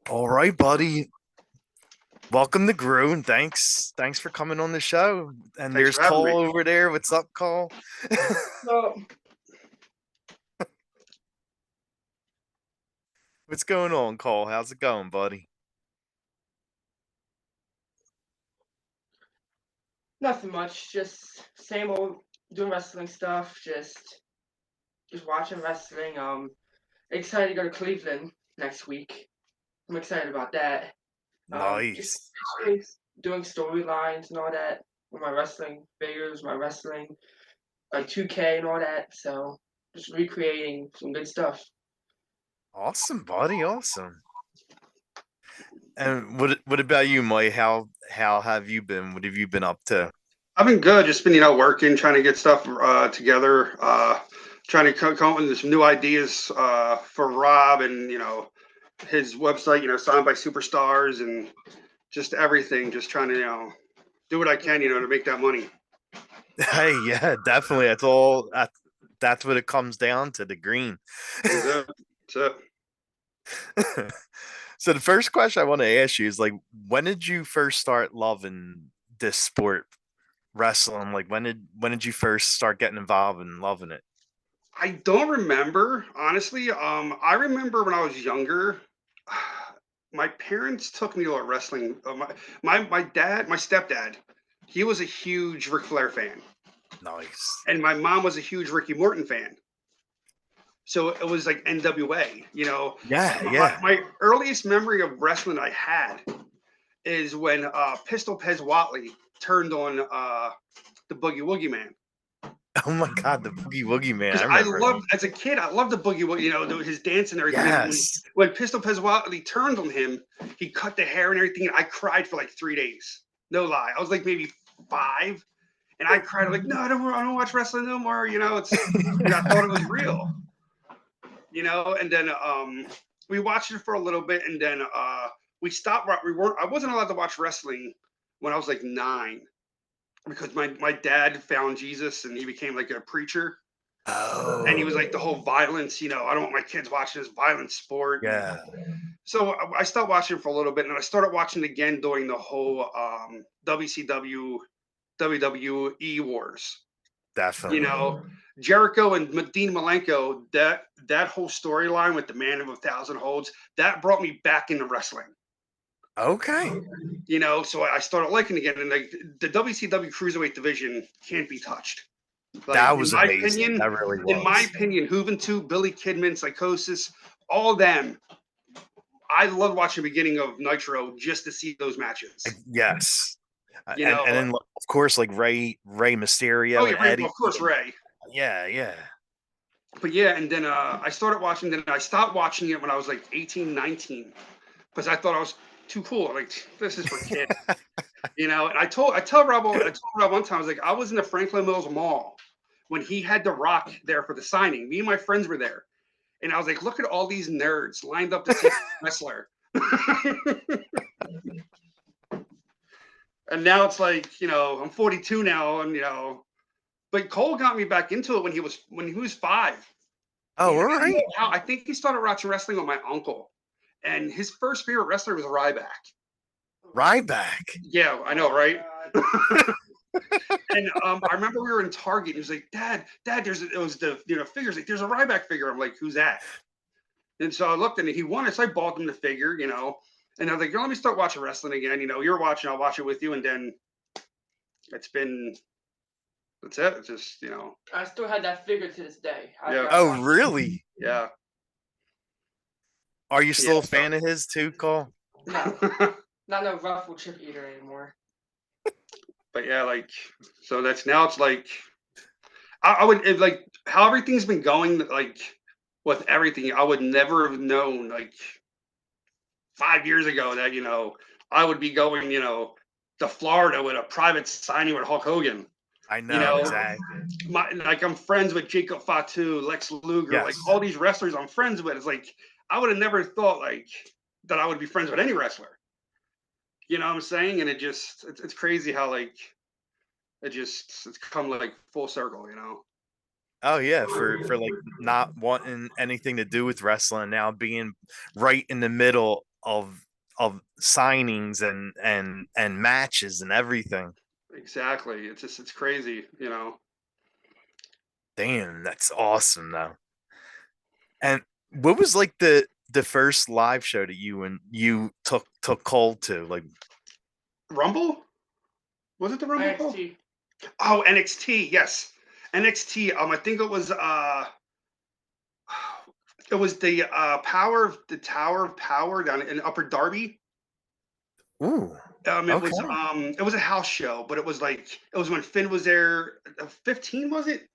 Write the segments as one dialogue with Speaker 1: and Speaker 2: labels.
Speaker 1: All right, buddy. Welcome to Grue, and thanks for coming on the show. And
Speaker 2: Thanks
Speaker 1: there's
Speaker 2: for having
Speaker 1: Cole
Speaker 2: me.
Speaker 1: over there. What's up, Cole?
Speaker 2: No,
Speaker 1: What's going on, Cole? How's it going, buddy?
Speaker 3: Nothing much. Just same old doing wrestling stuff. Just watching wrestling. Excited to go to Cleveland next week. I'm excited about that. Just
Speaker 1: Nice.
Speaker 3: basically doing storylines and all that with my wrestling figures, my wrestling, like 2K and all that. So just recreating some good stuff.
Speaker 1: Awesome, buddy. Awesome. And what about you, Mike? How have you been? What have you been up to?
Speaker 2: I've been good. Just been, working, trying to get stuff together, trying to come up with some new ideas for Rob and his website. Signed by superstars and just everything. Just trying to do what I can, to make that money.
Speaker 1: Hey, yeah, definitely. That's what it comes down to, the green.
Speaker 2: That's it. That's it.
Speaker 1: So the first question I want to ask you is like, when did you first start loving this sport, wrestling? Like, when did you first start getting involved and loving it?
Speaker 2: I don't remember honestly. I remember when I was younger. My parents took me to a wrestling. My dad, my stepdad, he was a huge Ric Flair fan,
Speaker 1: Nice.
Speaker 2: and my mom was a huge Ricky Morton fan. So it was like NWA.
Speaker 1: Yeah,
Speaker 2: My,
Speaker 1: yeah.
Speaker 2: my earliest memory of wrestling I had is when Pistol Pez Watley turned on the Boogie Woogie Man.
Speaker 1: Oh my God, the Boogie Woogie Man. I
Speaker 2: Because I
Speaker 1: remember him.
Speaker 2: loved, as a kid, I loved the Boogie Woogie, his dance and everything. And
Speaker 1: Yes.
Speaker 2: when Pistol Pez Watley turned on him, he cut the hair and everything. And I cried for like 3 days. No lie. I was like maybe 5. And I cried like, no, I don't watch wrestling no more. I thought it was real. And then we watched it for a little bit, and then we stopped. We weren't. I wasn't allowed to watch wrestling when I was like 9 because my dad found Jesus and he became like a preacher, and he was
Speaker 1: Oh,
Speaker 2: like the whole violence. I don't want my kids watching this violent sport. And
Speaker 1: yeah.
Speaker 2: so I stopped watching for a little bit, and I started watching again during the whole WCW WWE wars. you
Speaker 1: Definitely.
Speaker 2: know Jericho and Dean Malenko, that whole storyline with the man of 1,000 holds, that brought me back into wrestling.
Speaker 1: Okay.
Speaker 2: So I started liking again, and like the WCW cruiserweight division can't be touched. Like
Speaker 1: That was amazing. That really
Speaker 2: in my
Speaker 1: was.
Speaker 2: opinion, Juventud, Billy Kidman, Psychosis, all them. I love watching the beginning of Nitro just to see those matches.
Speaker 1: Yes.
Speaker 2: You
Speaker 1: And
Speaker 2: know,
Speaker 1: then of course like Ray
Speaker 2: oh
Speaker 1: Mysterio
Speaker 2: yeah,
Speaker 1: and
Speaker 2: Ray,
Speaker 1: Eddie.
Speaker 2: of course, Ray.
Speaker 1: Yeah, yeah.
Speaker 2: But yeah, and then I started watching. Then I stopped watching it when I was like 18, 19, because I thought I was too cool. Like this is for kids. And I told Rob one time, I was like, I was in the Franklin Mills Mall when he had The Rock there for the signing. Me and my friends were there, and I was like, look at all these nerds lined up to see wrestler. And now it's like, I'm 42 now, and but Cole got me back into it when he was 5.
Speaker 1: Oh, all right.
Speaker 2: I think he started watching wrestling with my uncle, and his first favorite wrestler was Ryback.
Speaker 1: Ryback.
Speaker 2: Yeah, I know,
Speaker 3: Oh my
Speaker 2: right?
Speaker 3: God.
Speaker 2: And I remember we were in Target. And he was like, Dad, it was the figures. Like, there's a Ryback figure. I'm like, who's that? And so I looked and he won it. So I bought him the figure, And I was like, let me start watching wrestling again. You're watching, I'll watch it with you. And then it's been, that's it. It's just,
Speaker 3: I still had that figure to this day.
Speaker 2: yeah,
Speaker 3: I
Speaker 1: Oh,
Speaker 3: watched it.
Speaker 1: really?
Speaker 2: yeah,
Speaker 1: Are you
Speaker 2: yeah.
Speaker 1: still a fan of his too, Cole?
Speaker 3: No,
Speaker 2: So,
Speaker 3: not no ruffle chip eater anymore.
Speaker 2: but yeah, like, so that's now it's like, I would, if, like, how everything's been going, like, with everything, I would never have known, like, 5 years ago that I would be going to Florida with a private signing with Hulk Hogan.
Speaker 1: I
Speaker 2: You
Speaker 1: know
Speaker 2: know,
Speaker 1: exactly.
Speaker 2: like I'm friends with Jacob Fatu, Lex Luger, like
Speaker 1: Yes.
Speaker 2: all these wrestlers I'm friends with. It's like I would have never thought like that I would be friends with any wrestler. You know what I'm saying? And it's crazy how like it's come like full circle.
Speaker 1: Oh yeah, for like not wanting anything to do with wrestling, now being right in the middle of signings and matches and everything.
Speaker 2: Exactly. It's crazy, you know.
Speaker 1: Damn, that's awesome though. And what was like the first live show that you took Cole to? Like,
Speaker 2: Rumble? Was it the Rumble Cole?
Speaker 3: NXT.
Speaker 2: Oh, NXT. Yes. NXT. I think it was the Tower of Power down in Upper Darby.
Speaker 1: ooh,
Speaker 2: It was
Speaker 1: okay.
Speaker 2: a house show, but it was when Finn was there. 15 was it?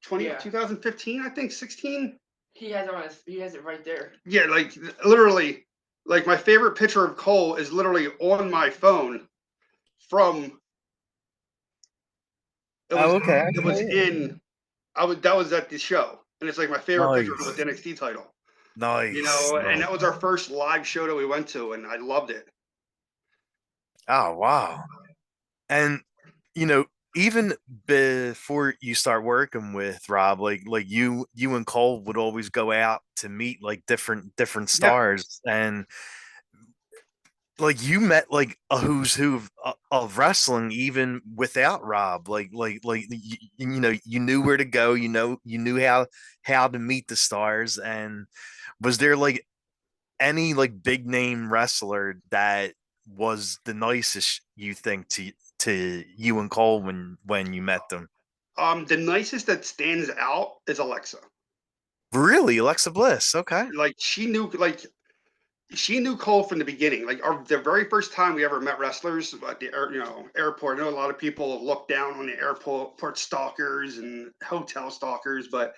Speaker 2: 20
Speaker 3: Yeah.
Speaker 2: 2015, I think 16.
Speaker 3: He has it on he has it right there.
Speaker 2: Yeah, like literally, like my favorite picture of Cole is literally on my phone from it was
Speaker 1: Oh, okay. I
Speaker 2: it
Speaker 1: feel
Speaker 2: was
Speaker 1: you.
Speaker 2: in I was that was at the show, and it's like my favorite picture of it with the
Speaker 1: Nice,
Speaker 2: NXT title. You
Speaker 1: nice,
Speaker 2: know, and
Speaker 1: nice.
Speaker 2: that was our first live show that we went to, and I loved it.
Speaker 1: Oh, wow. And you know, even before you start working with Rob, like you and Cole would always go out to meet like different
Speaker 2: Yeah.
Speaker 1: stars, and like you met like a who's who of wrestling even without Rob. You know, you knew where to go. You knew how to meet the stars. And was there like any like big name wrestler that was the nicest you think to you and Cole when you met them?
Speaker 2: The nicest that stands out is Alexa.
Speaker 1: Really, Alexa Bliss? Okay.
Speaker 2: Like she knew Cole from the beginning. Like the very first time we ever met wrestlers at the airport. I know a lot of people look down on the airport stalkers and hotel stalkers, but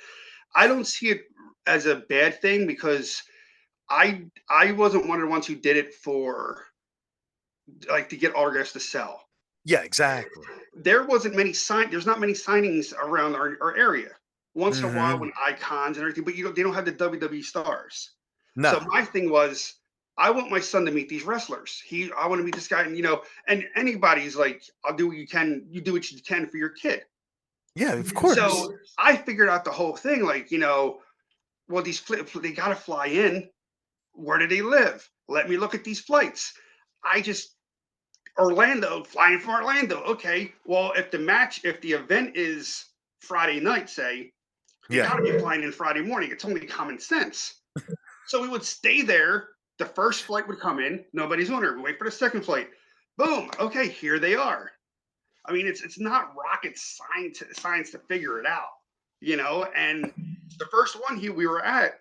Speaker 2: I don't see it as a bad thing because I wasn't one of the ones who did it for like to get autographs to sell.
Speaker 1: Yeah, exactly.
Speaker 2: There's not many signings around our area. Once in a while
Speaker 1: Hmm.
Speaker 2: when icons and everything, but they don't have the WWE stars. So
Speaker 1: No.
Speaker 2: my thing was I want my son to meet these wrestlers. I want to meet this guy, and anybody's like, I'll do what you can, you do what you can for your kid.
Speaker 1: Yeah, of
Speaker 2: So
Speaker 1: course.
Speaker 2: I figured out the whole thing, like, well, they gotta fly in. Where do they live? Let me look at these flights. I just Orlando, flying from Orlando. Okay. Well, if the event is Friday night, say, you
Speaker 1: Yeah.
Speaker 2: got to be flying in Friday morning. It's only common sense. So we would stay there. The first flight would come in. Nobody's on there. We wait for the second flight. Boom. Okay, here they are. I mean, it's not rocket science to figure it out, And the first one we were at,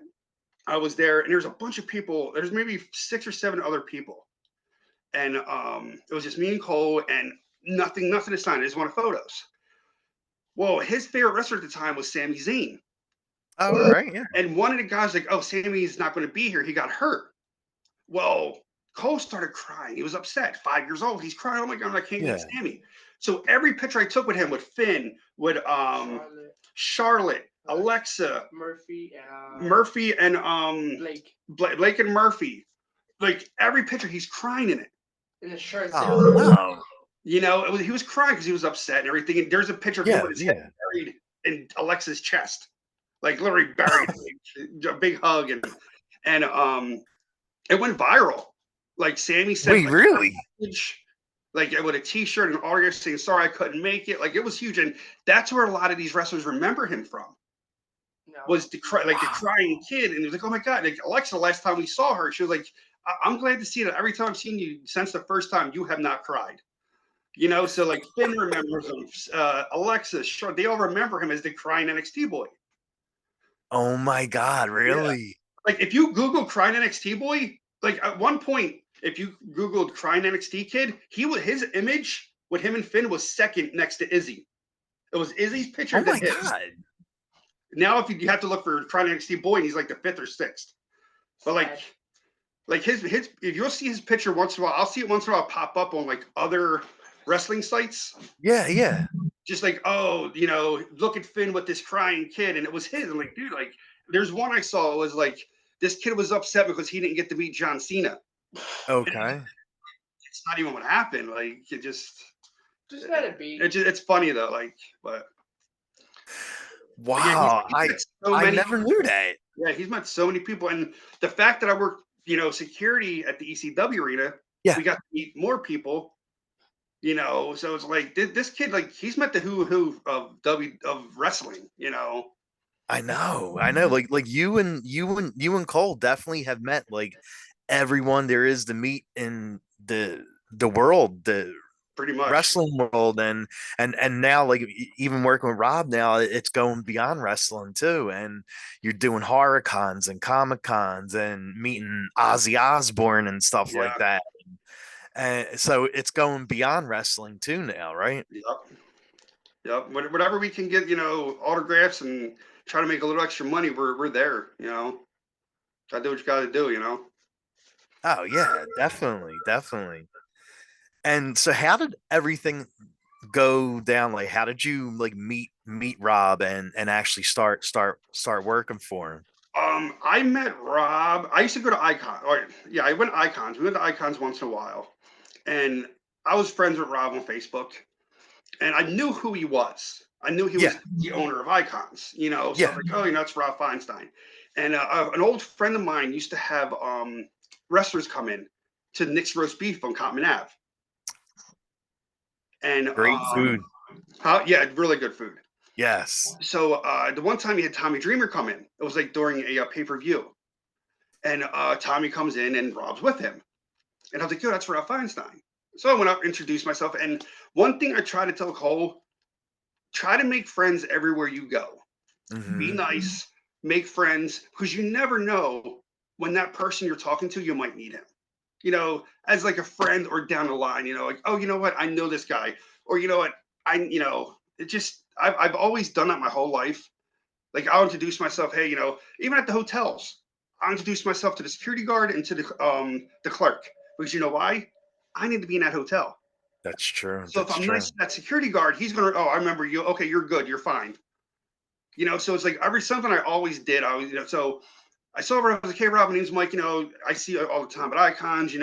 Speaker 2: I was there, and there's a bunch of people. There's maybe 6 or 7 other people, and it was just me and Cole, and nothing to sign. I just wanted photos. Well, his favorite wrestler at the time was Sami Zayn,
Speaker 1: Oh, all right. Yeah.
Speaker 2: and one of the guys like, "Oh, Sammy's not going to be here. He got hurt." Well, Cole started crying. He was upset. 5 years old. He's crying. Oh my god, I can't meet
Speaker 1: Yeah.
Speaker 2: Sammy. So every picture I took with him, with Finn, with Charlotte, Alexa, Murphy, and Blake and Murphy, like every picture, he's crying in it.
Speaker 3: In the shirt.
Speaker 1: Oh no.
Speaker 2: He was crying because he was upset and everything. And there's a picture of him
Speaker 1: Yeah.
Speaker 2: with his head
Speaker 1: Yeah.
Speaker 2: buried in Alexa's chest, like literally buried, a big hug, and it went viral. Like Sammy sent
Speaker 1: Wait,
Speaker 2: like a
Speaker 1: really?
Speaker 2: message, like with a T-shirt and autograph saying sorry I couldn't make it. Like it was huge, and that's where a lot of these wrestlers remember him from. Was the the
Speaker 1: Wow.
Speaker 2: crying kid, and he was like, "Oh my god!" Like Alexa, last time we saw her, she was like, "I'm glad to see that. Every time I've seen you since the first time, you have not cried." So like Finn remembers him, Alexa, sure, they all remember him as the crying NXT boy.
Speaker 1: Oh my God,
Speaker 2: Yeah,
Speaker 1: really?
Speaker 2: like if you Google crying NXT boy, like at one point, if you Googled crying NXT kid, his image with him and Finn was second next to Izzy. It was Izzy's picture,
Speaker 1: Oh
Speaker 2: then
Speaker 1: my
Speaker 2: his.
Speaker 1: God.
Speaker 2: Now, if you have to look for crying NXT boy, and he's like the fifth or sixth. But like his if you'll see his picture once in a while, I'll see it once in a while pop up on like other wrestling sites.
Speaker 1: Yeah, yeah.
Speaker 2: Just like, oh, look at Finn with this crying kid, and it was his. I'm like, dude, like, there's one I saw. It was like this kid was upset because he didn't get to meet John Cena.
Speaker 1: Okay.
Speaker 2: It's not even what happened. Like,
Speaker 3: Just let it be.
Speaker 2: It's funny though. Like, but yeah,
Speaker 1: Wow.
Speaker 2: he's met so
Speaker 1: I
Speaker 2: many.
Speaker 1: never knew that.
Speaker 2: Yeah, he's met so many people, and the fact that I worked security at the ECW arena,
Speaker 1: Yeah,
Speaker 2: we got to meet more people. So it's like this kid, like he's met the who of wrestling.
Speaker 1: I know. Like you and Cole definitely have met like everyone there is to meet in the world, the
Speaker 2: Pretty much.
Speaker 1: wrestling world, and now like even working with Rob now, it's going beyond wrestling too, and you're doing horror cons and comic cons and meeting Ozzy Osbourne and stuff like
Speaker 2: Yeah.
Speaker 1: that. And so it's going beyond wrestling too now, right?
Speaker 2: Yep. Yep. Whatever we can get, autographs and try to make a little extra money, we're there. Gotta do what you gotta do.
Speaker 1: Oh yeah, definitely, definitely. And so how did everything go down? Like how did you like meet Rob and actually start working for him?
Speaker 2: I met Rob. I used to go to Icon. Or yeah, I went to Icons. We went to Icons once in a while, and I was friends with Rob on Facebook, and I knew who he was. I knew he
Speaker 1: Yeah,
Speaker 2: was the owner of Icons. So I
Speaker 1: yeah.
Speaker 2: was like, oh, it's Rob Feinstein. And an old friend of mine used to have wrestlers come in to Nick's roast beef on Common Ave, and
Speaker 1: Great food.
Speaker 2: yeah, really good food.
Speaker 1: Yes.
Speaker 2: So the one time he had Tommy Dreamer come in, it was like during a pay per view, and Tommy comes in and Rob's with him. And I was like, yo, that's Rob Feinstein. So I went up, introduced myself. And one thing I try to tell Cole, try to make friends everywhere you go. Be
Speaker 1: Hmm.
Speaker 2: nice, make friends, because you never know when that person you're talking to, you might need him. As like a friend or down the line, like, oh, you know what? I know this guy. Or you know what? It just, I've always done that my whole life. Like I'll introduce myself, hey, even at the hotels, I'll introduce myself to the security guard and to the clerk. Because you know why? I need to be in that hotel.
Speaker 1: That's true.
Speaker 2: So if
Speaker 1: That's
Speaker 2: I'm nice
Speaker 1: true.
Speaker 2: to that security guard, he's gonna, oh, I remember you. Okay, you're good, you're fine. So it's like every something I always did. I was, so I saw Rob, I was like, hey Rob, my name's Mike, I see you all the time at Icons,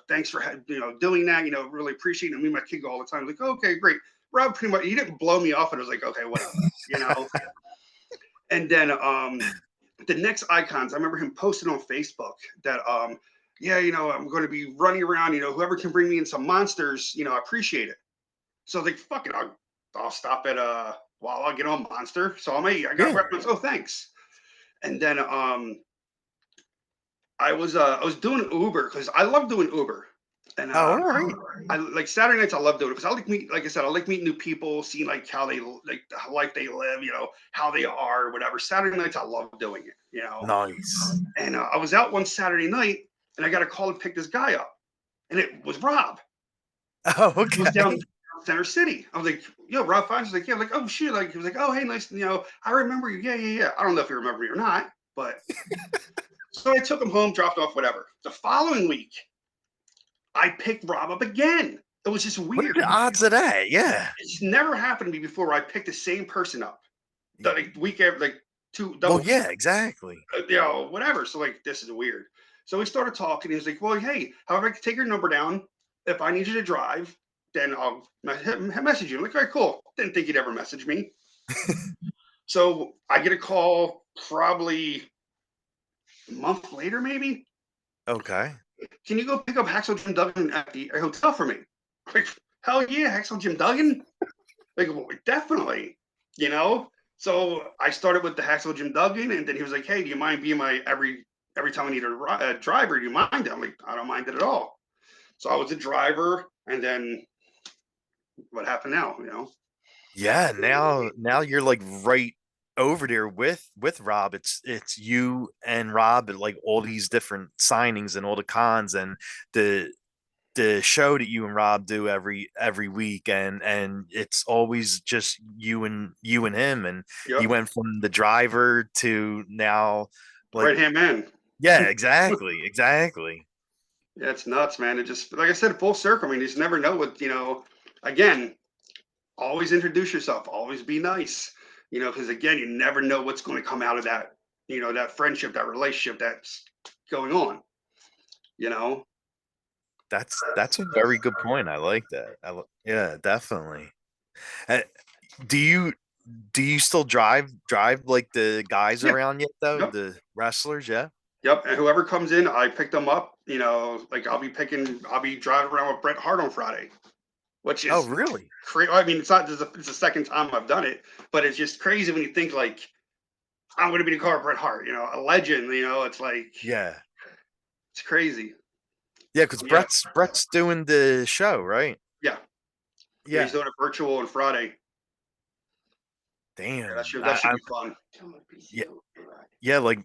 Speaker 2: thanks for doing that, really appreciate it. Me and my kid go all the time. Like, okay, great. Rob pretty much he didn't blow me off, and I was like, okay, whatever, you know. And then the next Icons, I remember him posting on Facebook that yeah, I'm going to be running around, whoever can bring me in some monsters, I appreciate it. So I was like, fuck it, I'll stop at while I'll get on Monster. So I got
Speaker 1: Yeah.
Speaker 2: reference. Oh, thanks. And then I was doing Uber because I love doing Uber. And
Speaker 1: Oh, all right.
Speaker 2: I like Saturday nights. I love doing it because I like meet, like I said, I like meeting new people, seeing like how they like the life they live, how they are, whatever. Saturday nights, I love doing it.
Speaker 1: Nice.
Speaker 2: And I was out one Saturday night, and I got a call to pick this guy up, and it was Rob.
Speaker 1: Oh,
Speaker 2: He was down
Speaker 1: okay.
Speaker 2: Center City. I was like, yo, Rob Fines was like, yeah, I'm like, oh shit. Like he was like, oh hey, nice, I remember you. Yeah, yeah, yeah. I don't know if you remember me or not, but so I took him home, dropped off, whatever. The following week, I picked Rob up again. It was just
Speaker 1: What are
Speaker 2: weird.
Speaker 1: the odds of that? Yeah.
Speaker 2: It's never happened to me before where I picked the same person up. The like, week after, like two
Speaker 1: Well,
Speaker 2: double,
Speaker 1: yeah, exactly.
Speaker 2: whatever. So like, this is weird. So we started talking. He was like, well, hey, however, I can take your number down. If I need you to drive, then I'll message you. I'm like, all right, cool. Didn't think you'd ever message me. So I get a call probably a month later, maybe.
Speaker 1: Okay.
Speaker 2: Can you go pick up Hacksaw Jim Duggan at the hotel for me? Like, hell yeah, Hacksaw Jim Duggan. Like, well, definitely, you know. So I started with the Hacksaw Jim Duggan, and then he was like, "Hey, do you mind being my every time I need a driver? Do you mind?" I'm like, "I don't mind it at all." So I was a driver, and then what happened now?
Speaker 1: Yeah, now you're like right over there with Rob. It's you and Rob at like all these different signings and all the cons and the the show that you and Rob do every week, and it's always just you and him, and you
Speaker 2: Yep,
Speaker 1: went from the driver to now like
Speaker 2: right hand man.
Speaker 1: yeah, exactly, exactly.
Speaker 2: Yeah, it's nuts, man. It just like I said, full circle. I mean, you just never know what. Again, always introduce yourself. Always be nice. Because again, you never know what's going to come out of that. That friendship, that relationship that's going on. You know.
Speaker 1: That's a very good point. I like that. Yeah, definitely. Uh, Do you do you still drive like the guys
Speaker 2: Yeah.
Speaker 1: around yet though?
Speaker 2: Yep.
Speaker 1: The wrestlers, yeah?
Speaker 2: Yep, and whoever comes in, I pick them up. Like I'll be driving around with Bret Hart on Friday, which
Speaker 1: Oh,
Speaker 2: is
Speaker 1: really?
Speaker 2: crazy. I mean, it's the second time I've done it, but it's just crazy when you think like I'm going to be in the car with Bret Hart, a legend. It's like
Speaker 1: Yeah.
Speaker 2: it's crazy.
Speaker 1: Yeah, because
Speaker 2: Yeah,
Speaker 1: Brett's doing the show, right?
Speaker 2: yeah, yeah. He's
Speaker 1: Yeah.
Speaker 2: doing it virtual on Friday. Yeah, that
Speaker 1: Damn.
Speaker 2: should that should be fun.
Speaker 1: Yeah, yeah, like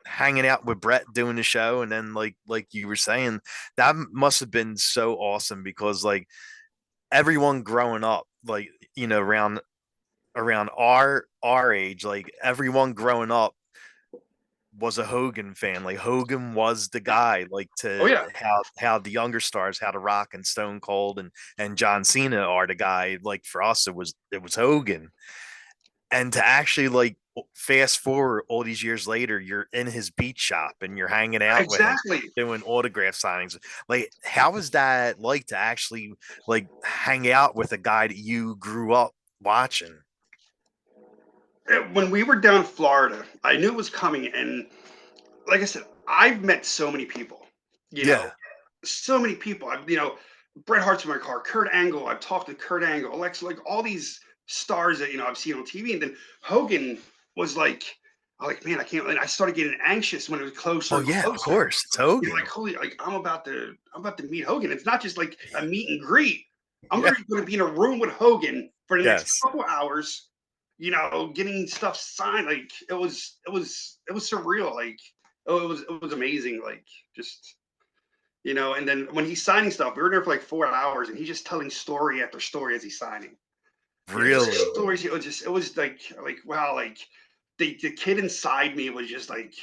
Speaker 1: hanging out with Brett doing the show, and then like you were saying, that must have been so awesome because like everyone growing up, like around our age, like everyone growing up was a Hogan fan. Like Hogan was the guy, like
Speaker 2: Oh
Speaker 1: to
Speaker 2: yeah,
Speaker 1: how the younger stars, how The Rock and Stone Cold and John Cena are the guy. Like for us, it was Hogan. And to actually like fast forward all these years later, you're in his beat shop and you're hanging out with him
Speaker 2: exactly.
Speaker 1: doing autograph signings. Like, how is that like to actually like hang out with a guy that you grew up watching?
Speaker 2: When we were down in Florida, I knew it was coming, and like I said, I've met so many people. You know,
Speaker 1: Yeah.
Speaker 2: so many people. Bret Hart's in my car. Kurt Angle. I've talked to Kurt Angle. Alexa, like all these stars that I've seen on TV, and then Hogan was like, I'm like, man, I can't. And I started getting anxious when it was closer
Speaker 1: Oh
Speaker 2: and
Speaker 1: yeah, of
Speaker 2: closer.
Speaker 1: course. It's Hogan.
Speaker 2: Like holy, like I'm about to meet Hogan. It's not just like a meet and greet. I'm
Speaker 1: Yeah.
Speaker 2: literally going to be in a room with Hogan for the next
Speaker 1: Yes.
Speaker 2: couple hours. Getting stuff signed. Like it was surreal. Like it was amazing. Like just and then when he's signing stuff, we were there for like 4 hours, and he's just telling story after story as he's signing. Just
Speaker 1: Really.
Speaker 2: stories. It was like wow, like the kid inside me was just like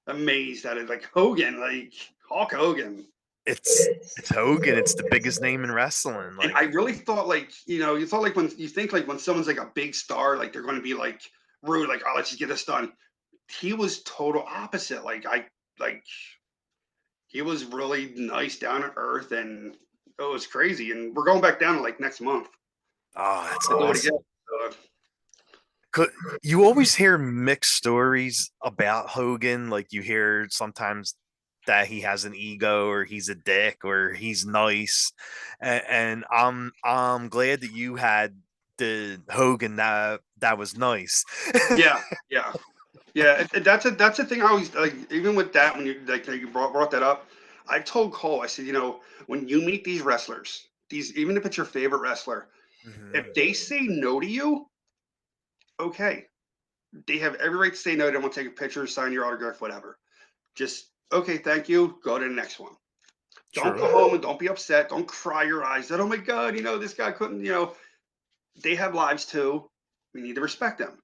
Speaker 2: amazed at it, like Hogan, like Hulk Hogan.
Speaker 1: It's Hogan. It's the biggest name in wrestling.
Speaker 2: And
Speaker 1: Like,
Speaker 2: I really thought like you thought like when you think like when someone's like a big star, like they're going to be like rude, like oh let's just get this done. He was total opposite. Like he was really nice, down to earth, and it was crazy. And we're going back down like next month
Speaker 1: oh, that's
Speaker 2: to do it again.
Speaker 1: awesome. You always hear mixed stories about Hogan. Like you hear sometimes that he has an ego or he's a dick or he's nice. And I'm glad that you had the Hogan that was nice.
Speaker 2: Yeah, yeah, yeah. That's a thing I always like. Even with that, when you brought that up, I told Cole, I said, when you meet these wrestlers, even if it's your favorite wrestler,
Speaker 1: Mhm.
Speaker 2: if they say no to you, okay, they have every right to say no. They don't want to take a picture, sign your autograph, whatever. Just okay, thank you. Go to the next one. Don't
Speaker 1: True.
Speaker 2: go home and don't be upset. Don't cry your eyes out. Oh my God, this guy couldn't. They have lives too. We need to respect them.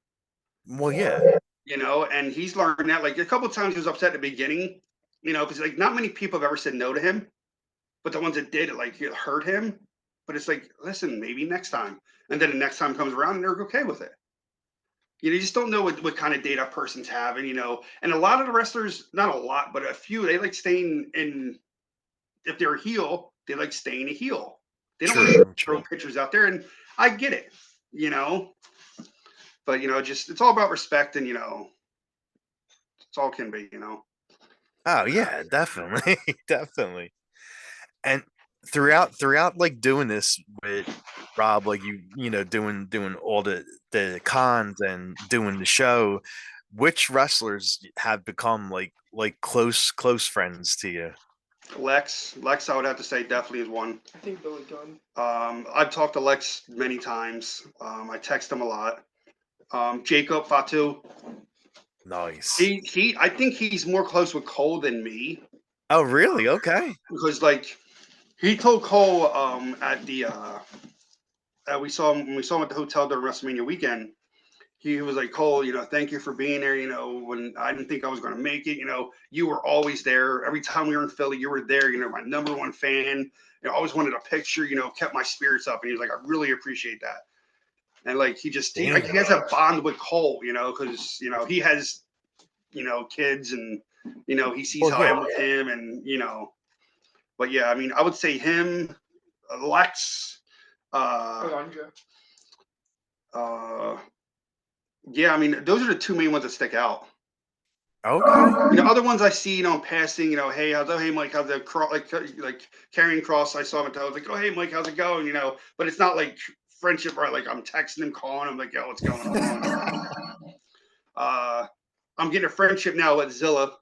Speaker 1: Well, yeah.
Speaker 2: And he's learned that. Like a couple of times, he was upset at the beginning. Because like not many people have ever said no to him, but the ones that did, it hurt him. But it's like, listen, maybe next time, and then the next time comes around, and they're okay with it. You just don't know what kind of data person's have, and a lot of the wrestlers, not a lot, but a few, they like staying in. If they're a heel, they like staying a heel. They don't want to
Speaker 1: True.
Speaker 2: throw
Speaker 1: True.
Speaker 2: pictures out there, and I get it, but just it's all about respect, and it's all can be.
Speaker 1: Oh yeah, definitely. Definitely. And throughout like doing this with Rob, like doing all the cons and doing the show, which wrestlers have become like close friends to you?
Speaker 2: Lex, I would have to say definitely is one.
Speaker 3: I think Billy Gunn.
Speaker 2: I've talked to Lex many times. I text him a lot. Jacob Fatu,
Speaker 1: Nice.
Speaker 2: I think he's more close with Cole than me
Speaker 1: Oh, really? Okay.
Speaker 2: because like he told Cole at the we saw him at the hotel during WrestleMania weekend. He was like, Cole, thank you for being there. When I didn't think I was going to make it, you were always there. Every time we were in Philly, you were there. My number one fan. Always wanted a picture. Kept my spirits up. And he was like, I really appreciate that. And like he
Speaker 1: Damn.
Speaker 2: has a bond with Cole, because he has kids, and he sees
Speaker 1: Well,
Speaker 2: how I am
Speaker 1: yeah.
Speaker 2: with him, and But yeah, I mean, I would say him, Lex, uh,
Speaker 3: Alondra.
Speaker 2: uh, yeah. I mean, those are the two main ones that stick out.
Speaker 1: Okay.
Speaker 2: Other ones I see, in passing, hey, hey, Mike, how's the cross, like carrying cross, I saw him, and I was like, oh, hey, Mike, how's it going, but it's not like friendship, right? Like I'm texting him, calling him, like, yo, what's going on? uh, I'm getting a friendship now with Zilla.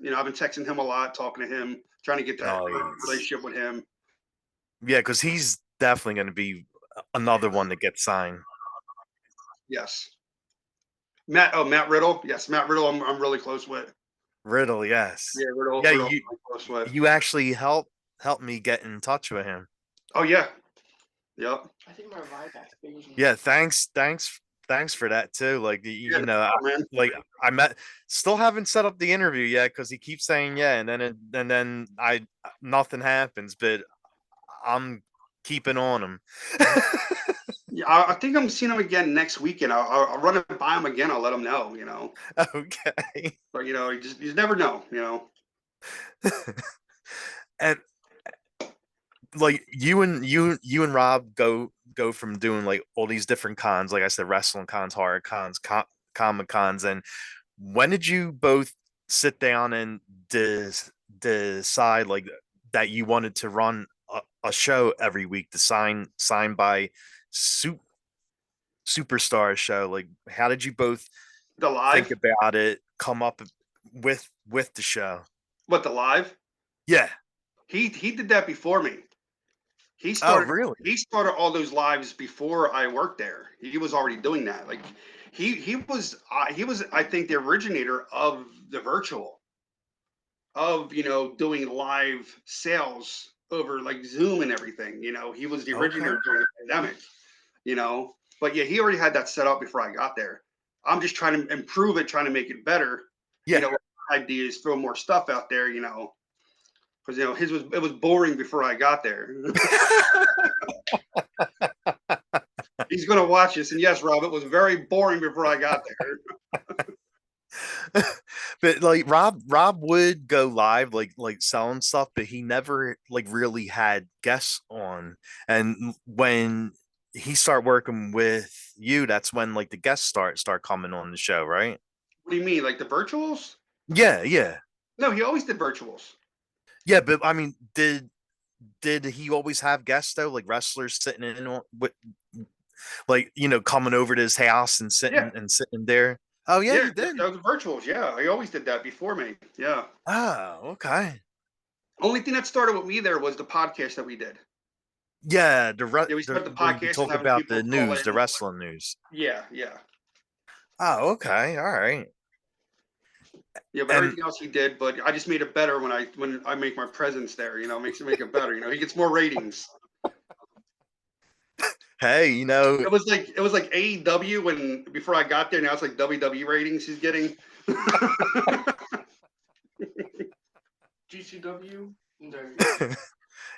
Speaker 2: I've been texting him a lot, talking to him, trying to get that
Speaker 1: Nice.
Speaker 2: relationship with him.
Speaker 1: Yeah, because he's definitely going to be another one that gets signed.
Speaker 2: Yes. Matt Riddle. Yes, Matt Riddle. I'm really close with.
Speaker 1: Riddle, yes.
Speaker 2: Yeah, Riddle.
Speaker 1: Yeah,
Speaker 2: Riddle. I'm close with.
Speaker 1: you actually helped me get in touch with him.
Speaker 2: Oh yeah. Yep.
Speaker 3: I think my Ryback's bigger than
Speaker 1: Yeah, thanks for that too. Like
Speaker 2: Yeah,
Speaker 1: like I still haven't set up the interview yet because he keeps saying yeah, and then I nothing happens, but I'm keeping on him.
Speaker 2: Yeah, I think I'm seeing him again next weekend. I'll run it by him again. I'll let him know.
Speaker 1: Okay.
Speaker 2: But you never know.
Speaker 1: And like you and Rob go from doing like all these different cons, like I said, wrestling cons, horror cons, comic cons, and when did you both sit down and decide like that you wanted to run a show every week, to sign by su- superstar show? Like, how did you both
Speaker 2: The
Speaker 1: think
Speaker 2: live.
Speaker 1: about it, come up with the show?
Speaker 2: What, the live?
Speaker 1: Yeah.
Speaker 2: He did that before me. He
Speaker 1: Oh,
Speaker 2: started
Speaker 1: really?
Speaker 2: he started all those lives before I worked there. He was already doing that. Like he was I think the originator of the virtual, of doing live sales over like Zoom and everything. He was the
Speaker 1: Okay.
Speaker 2: originator during the pandemic. But yeah, he already had that set up before I got there. I'm just trying to improve it, trying to make it better.
Speaker 1: Yeah.
Speaker 2: Ideas, throw more stuff out there. Because it was boring before I got there. He's gonna watch this, and yes, Rob, it was very boring before I got there.
Speaker 1: But like Rob would go live like selling stuff, but he never like really had guests on. And when he started working with you, that's when like the guests start coming on the show, right?
Speaker 2: What do you mean, like the virtuals?
Speaker 1: Yeah.
Speaker 2: No, he always did virtuals.
Speaker 1: Yeah, but I mean, did he always have guests though, like wrestlers sitting in with like coming over to his house and
Speaker 2: Yeah,
Speaker 1: sitting there? Oh yeah,
Speaker 2: yeah,
Speaker 1: he did.
Speaker 2: that was virtuals. Yeah, he always did that before me. Yeah.
Speaker 1: Oh, okay.
Speaker 2: Only thing that started with me there was the podcast that we did.
Speaker 1: Yeah,
Speaker 2: Yeah, we started the
Speaker 1: where you
Speaker 2: podcast and
Speaker 1: talk
Speaker 2: having
Speaker 1: about
Speaker 2: people
Speaker 1: the
Speaker 2: call
Speaker 1: news, the
Speaker 2: in.
Speaker 1: wrestling news.
Speaker 2: Yeah.
Speaker 1: Oh, okay, all right.
Speaker 2: Yeah, but
Speaker 1: And
Speaker 2: everything else he did, but I just made it better when I make my presence there. Make it better. He gets more ratings.
Speaker 1: hey,
Speaker 2: It was like AEW when before I got there. Now it's like WWE ratings he's getting.
Speaker 3: GCW.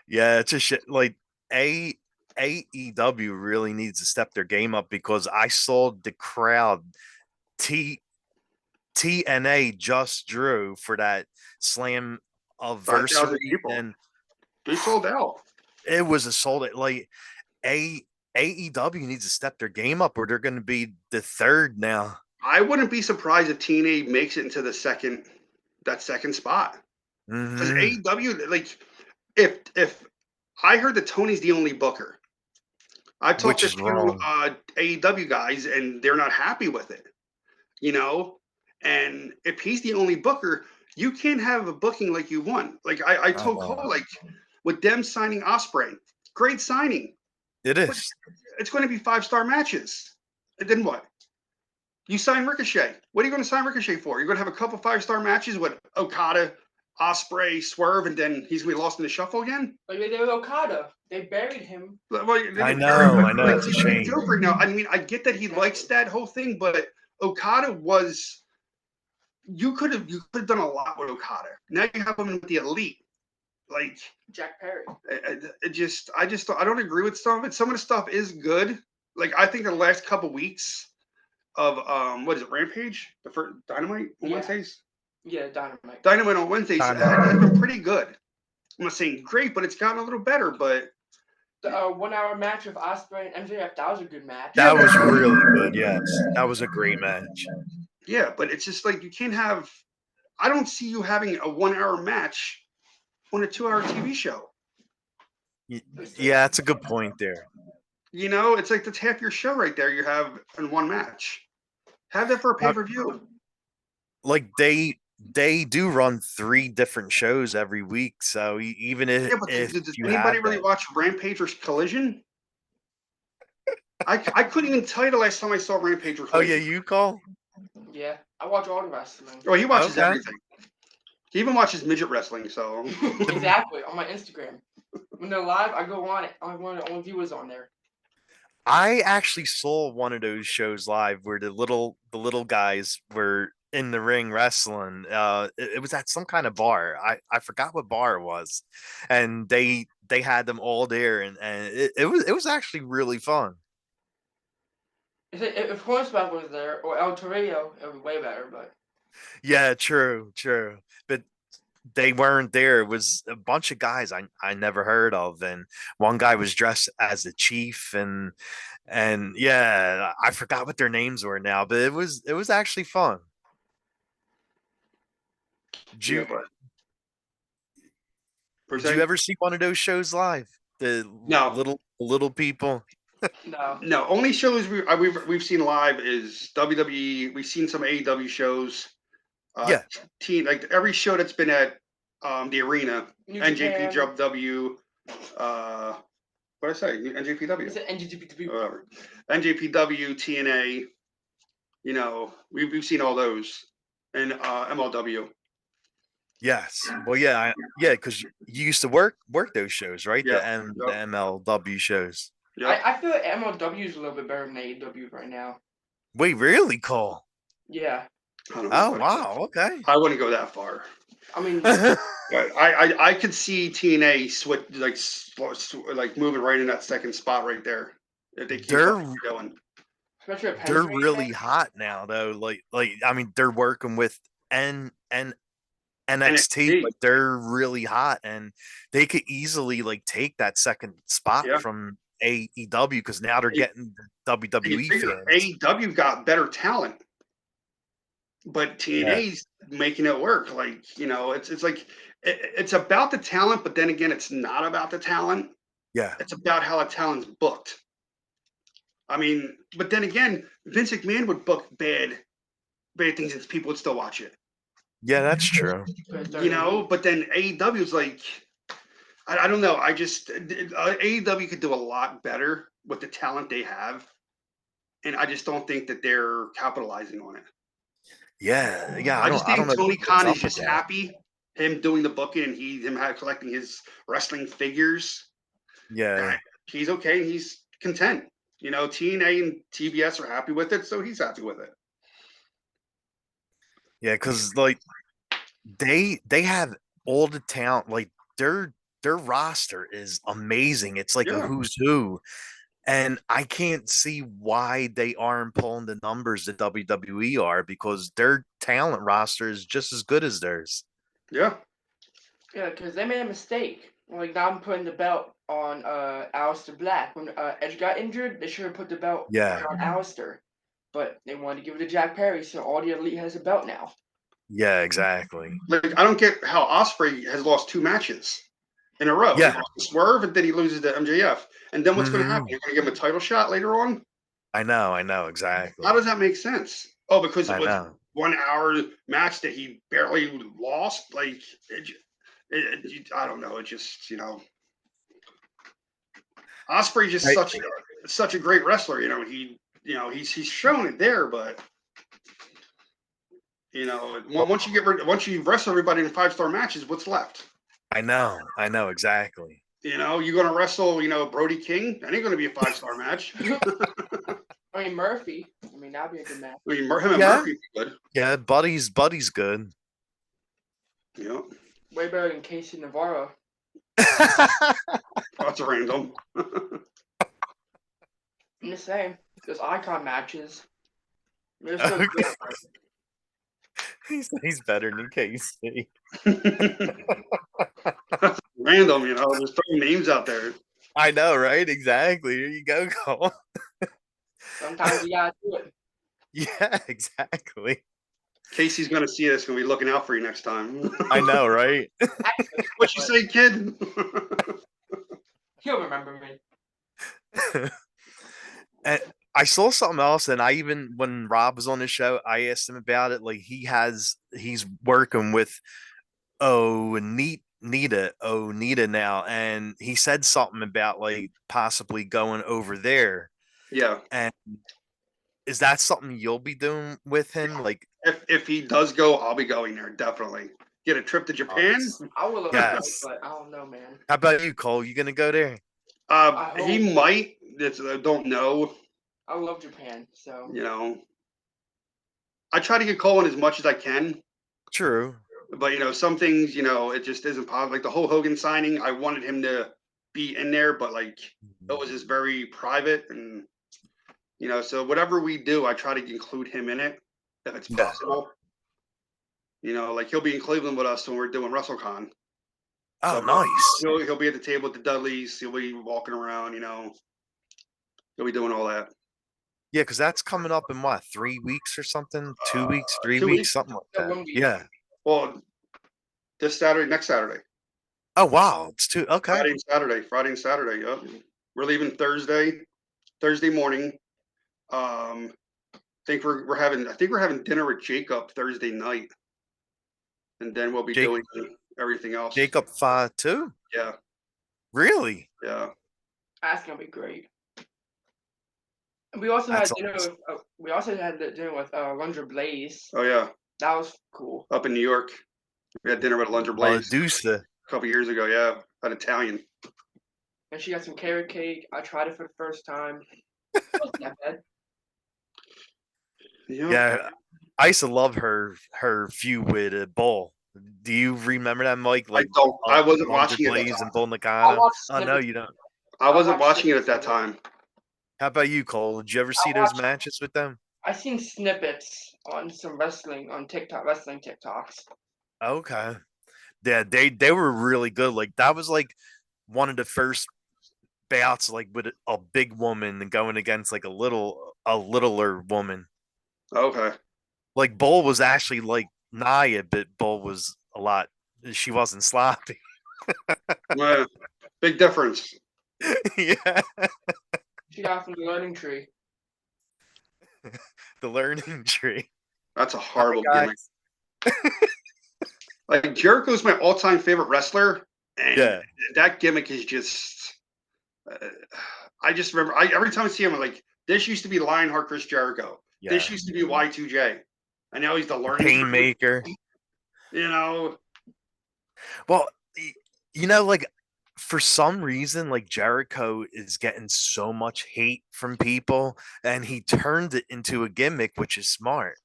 Speaker 1: yeah, it's a shit. Like a AEW really needs to step their game up because I saw the crowd T TNA just drew for that Slam
Speaker 2: 5,000
Speaker 1: anniversary,
Speaker 2: people.
Speaker 1: and
Speaker 2: They sold out.
Speaker 1: it was a sold. Like a AEW needs to step their game up, or they're going to be the third now.
Speaker 2: I wouldn't be surprised if TNA makes it into that second spot. Because
Speaker 1: Mm-hmm.
Speaker 2: AEW, like, if I heard that Tony's the only booker, I talked
Speaker 1: Which
Speaker 2: to
Speaker 1: is
Speaker 2: two
Speaker 1: wrong.
Speaker 2: AEW guys, and they're not happy with it. You know, and if he's the only booker, you can't have a booking like you want. Like I told Cole,
Speaker 1: Uh,
Speaker 2: like with them signing Osprey, great signing,
Speaker 1: it
Speaker 2: but
Speaker 1: is.
Speaker 2: it's going to be 5-star matches. And then what? You sign Ricochet. What are you going to sign Ricochet for? You're going to have a couple 5-star matches with Okada, Osprey, Swerve, and then he's going to be lost in the shuffle again?
Speaker 3: Like they did with Okada. They buried him.
Speaker 2: Well,
Speaker 1: I know.
Speaker 2: like,
Speaker 1: It's a
Speaker 2: he's a
Speaker 1: shame.
Speaker 2: joke right now. I mean, I get that he likes that whole thing, but Okada was. You could have done a lot with Okada. Now you have him with the Elite. Like
Speaker 3: Jack Perry.
Speaker 2: I don't agree with some of it. Some of the stuff is good. Like I think the last couple weeks of what is it, Rampage, the first Dynamite on Wednesdays.
Speaker 3: Yeah, Dynamite.
Speaker 2: Dynamite on Wednesdays has been pretty good. I'm not saying great, but it's gotten a little better. But
Speaker 3: The 1 hour match with Osprey and MJF, that was a good match.
Speaker 1: That was really good. Yes, that was a great match.
Speaker 2: yeah, but it's just like you can't have I don't see you having a 1 hour match on a 2 hour TV show.
Speaker 1: Yeah, that's a good point there.
Speaker 2: You know, it's like that's half your show right there. You have in one match. Have that for a pay per view.
Speaker 1: Like they do run 3 different shows every week, so even
Speaker 2: Yeah, but
Speaker 1: if
Speaker 2: does
Speaker 1: you
Speaker 2: anybody
Speaker 1: have
Speaker 2: really
Speaker 1: that.
Speaker 2: watch Rampage or Collision? I couldn't even tell you the last time I saw Rampage or
Speaker 1: Oh yeah,
Speaker 2: Collision.
Speaker 1: you call?
Speaker 3: Yeah, I watch all the wrestling.
Speaker 2: Oh, he watches
Speaker 1: Okay.
Speaker 2: everything. He even watches midget wrestling. So
Speaker 3: Exactly, on my Instagram. When they're live, I go on it. I'm one of the only viewers on there.
Speaker 1: I actually saw one of those shows live where the little guys were in the ring wrestling. It was at some kind of bar. I forgot what bar it was, and they had them all there, and it was actually really fun.
Speaker 3: If Horseback was there or El Torrio, it would be way better. But
Speaker 1: Yeah, true, true. But they weren't there. It was a bunch of guys I never heard of, and one guy was dressed as the chief, and yeah, I forgot what their names were now, but it was actually fun. Did
Speaker 2: yeah,
Speaker 1: you
Speaker 2: but per
Speaker 1: did you
Speaker 2: se,
Speaker 1: ever see one of those shows live? The
Speaker 2: no,
Speaker 1: little people.
Speaker 3: no,
Speaker 2: no. Only shows we've seen live is WWE. We've seen some AEW shows.
Speaker 1: Yeah,
Speaker 2: Like every show that's been at the arena,
Speaker 3: New Japan.
Speaker 2: NJPW, what did I say? NJPW.
Speaker 3: Is it NGTP?
Speaker 2: Whatever. NJPW, TNA. You know, we've seen all those, and MLW.
Speaker 1: yes. Well, yeah, yeah, because you used to work those shows, right?
Speaker 2: Yep,
Speaker 1: The
Speaker 2: yep,
Speaker 1: MLW shows.
Speaker 3: I,
Speaker 2: yep.
Speaker 3: I feel like MLW is a little bit better than AEW right now.
Speaker 1: Wait, really, Cole?
Speaker 3: Yeah,
Speaker 2: I don't know.
Speaker 1: Oh wow, okay.
Speaker 2: I wouldn't go that far.
Speaker 3: I mean,
Speaker 2: But I could see TNA switch like moving right in that second spot right there if they keep
Speaker 1: they're
Speaker 2: going.
Speaker 3: especially with
Speaker 1: they're
Speaker 3: Pentagon.
Speaker 1: really hot now though. Like I mean, they're working with N NXT,
Speaker 2: NXT,
Speaker 1: like they're really hot, and they could easily like take that second spot
Speaker 2: yeah.
Speaker 1: from AEW because now they're getting the
Speaker 2: And you
Speaker 1: WWE
Speaker 2: figure
Speaker 1: fans.
Speaker 2: AEW got better talent, but
Speaker 1: Yeah,
Speaker 2: TNA's making it work. Like it's like it's about the talent, but then again, it's not about the talent.
Speaker 1: yeah,
Speaker 2: It's about how the talent's booked. I mean, but then again, Vince McMahon would book bad things and people would still watch it.
Speaker 1: yeah. That's true.
Speaker 2: But then AEW is like, I don't know. I just AEW could do a lot better with the talent they have, and I just don't think that they're capitalizing on it.
Speaker 1: Yeah, yeah.
Speaker 2: I just
Speaker 1: I don't
Speaker 2: think
Speaker 1: know
Speaker 2: Tony
Speaker 1: what's
Speaker 2: Khan is
Speaker 1: up with
Speaker 2: just
Speaker 1: that.
Speaker 2: happy him doing the booking and collecting his wrestling figures.
Speaker 1: Yeah,
Speaker 2: He's okay. He's content. TNA and TBS are happy with it, so he's happy with it.
Speaker 1: yeah. Because like they have all the talent. Like their roster is amazing. It's like a
Speaker 2: Yeah,
Speaker 1: who's who. And I can't see why they aren't pulling the numbers that WWE are because their talent roster is just as good as theirs.
Speaker 2: yeah,
Speaker 3: Yeah, because they made a mistake. Like now I'm putting the belt on Aleister Black. When Edge got injured, they should have put the belt
Speaker 1: Yeah,
Speaker 3: back on Aleister. But they wanted to give it to Jack Perry, so all the elite has a belt now.
Speaker 1: yeah, exactly.
Speaker 2: like I don't get how Osprey has lost 2 matches in a row. He
Speaker 1: Yeah.
Speaker 2: lost to Swerve, and then he loses to MJF. And then what's going to happen?
Speaker 1: Hmm.
Speaker 2: You're going to give him a title shot later on?
Speaker 1: I know,
Speaker 2: How
Speaker 1: exactly.
Speaker 2: does that make sense? Oh, because it
Speaker 1: I
Speaker 2: was
Speaker 1: know.
Speaker 2: 1 hour match that he barely lost. Like, I don't know. It just Osprey just
Speaker 1: I,
Speaker 2: such a great wrestler. He's shown it there, but once you wrestle everybody in 5-star matches, what's left?
Speaker 1: I know, exactly.
Speaker 2: You're going to wrestle, Brody King. That ain't going to be a 5-star match.
Speaker 3: I mean Murphy. I mean that'd be a good match.
Speaker 2: I mean, him and
Speaker 1: Yeah,
Speaker 2: Murphy be good.
Speaker 1: yeah, Buddy's good.
Speaker 2: Yeah,
Speaker 3: Way better than Casey Navarro.
Speaker 2: that's random.
Speaker 3: I'm just saying. Those icon matches. They're still
Speaker 1: Okay.
Speaker 3: good.
Speaker 1: He's better than Casey.
Speaker 2: Random, just throwing names out there.
Speaker 1: I know, right? Exactly. Here you go, Cole.
Speaker 3: Sometimes you gotta do it.
Speaker 1: Yeah, exactly.
Speaker 2: Casey's gonna see this. Gonna be looking out for you next time.
Speaker 1: I know, right?
Speaker 2: What you say, kid?
Speaker 3: He'll remember me.
Speaker 1: And I saw something else, and when Rob was on the show, I asked him about it. Like he's working with Nita now, and he said something about like possibly going over there.
Speaker 2: Yeah.
Speaker 1: And is that something you'll be doing with him? Like,
Speaker 2: If he does go, I'll be going there definitely. Get a trip to Japan.
Speaker 3: I will love
Speaker 1: yes.
Speaker 3: but I don't know, man.
Speaker 1: How about you, Cole? You gonna go there?
Speaker 2: He might. I don't know.
Speaker 3: I love Japan, so
Speaker 2: You know, I try to get Cole in as much as I can.
Speaker 1: True.
Speaker 2: But some things, it just isn't possible. Like the whole Hogan signing, I wanted him to be in there, but like it was just very private, and so whatever we do, I try to include him in it if it's
Speaker 1: Yeah.
Speaker 2: possible. Like he'll be in Cleveland with us when we're doing WrestleCon.
Speaker 1: Oh,
Speaker 2: So
Speaker 1: nice.
Speaker 2: he'll be at the table at the Dudleys. He'll be walking around. He'll be doing all that.
Speaker 1: Yeah, because that's coming up in what, 3 weeks or something? 2 weeks, 3
Speaker 2: 2
Speaker 1: weeks,
Speaker 2: weeks.
Speaker 1: something like
Speaker 3: No,
Speaker 1: that.
Speaker 3: 1 week.
Speaker 1: Yeah.
Speaker 2: Well, this Saturday, next Saturday,
Speaker 1: Oh wow, it's two. Okay.
Speaker 2: Friday and Saturday. Yep. We're leaving Thursday morning. I think we're having dinner with Jacob Thursday night, and then we'll be doing everything else.
Speaker 1: Jacob 5 too.
Speaker 2: Yeah.
Speaker 1: Really?
Speaker 2: Yeah.
Speaker 3: That's gonna be great. We also
Speaker 1: That's
Speaker 3: had dinner
Speaker 1: awesome.
Speaker 3: with dinner with Lunger Blaze.
Speaker 2: Oh yeah.
Speaker 3: That was cool.
Speaker 2: Up in New York, we had dinner with Lunger Blaze
Speaker 1: Medusa.
Speaker 2: a couple years ago. Yeah, at Italian.
Speaker 3: And she got some carrot cake. I tried it for the first time. It wasn't that bad.
Speaker 1: Yeah, I used to love her feud with Bull. Do you remember that, Mike? Like,
Speaker 2: I don't. I wasn't
Speaker 1: Lunger
Speaker 2: watching it.
Speaker 1: Blaze and Bull
Speaker 3: I
Speaker 1: Nakano.
Speaker 3: watched
Speaker 1: Oh no,
Speaker 3: snippets.
Speaker 1: you don't.
Speaker 2: I wasn't
Speaker 3: watched
Speaker 2: watching it at that
Speaker 3: snippets.
Speaker 2: time.
Speaker 1: How about you, Cole? Did you ever see
Speaker 3: I
Speaker 1: those
Speaker 3: watched-
Speaker 1: matches with them?
Speaker 3: I seen snippets on some wrestling on TikTok, wrestling TikToks.
Speaker 1: Okay. Yeah, they were really good. Like that was like one of the first bouts like with a big woman and going against like a littler woman.
Speaker 2: Okay.
Speaker 1: Like Bull was actually like Nia, but Bull was a lot. She wasn't sloppy.
Speaker 2: Well, big difference.
Speaker 1: Yeah,
Speaker 3: She got from the learning tree.
Speaker 1: the learning tree.
Speaker 2: That's a horrible
Speaker 1: Hi,
Speaker 2: gimmick. Like Jericho's my all-time favorite wrestler, and
Speaker 1: Yeah.
Speaker 2: that gimmick is just. I just remember every time I see him, I'm like, this used to be Lionheart Chris Jericho.
Speaker 1: Yeah.
Speaker 2: This used to be Y2J. And now he's the learning tree.
Speaker 1: Painmaker. Well, like for some reason, like Jericho is getting so much hate from people, and he turned it into a gimmick, which is smart.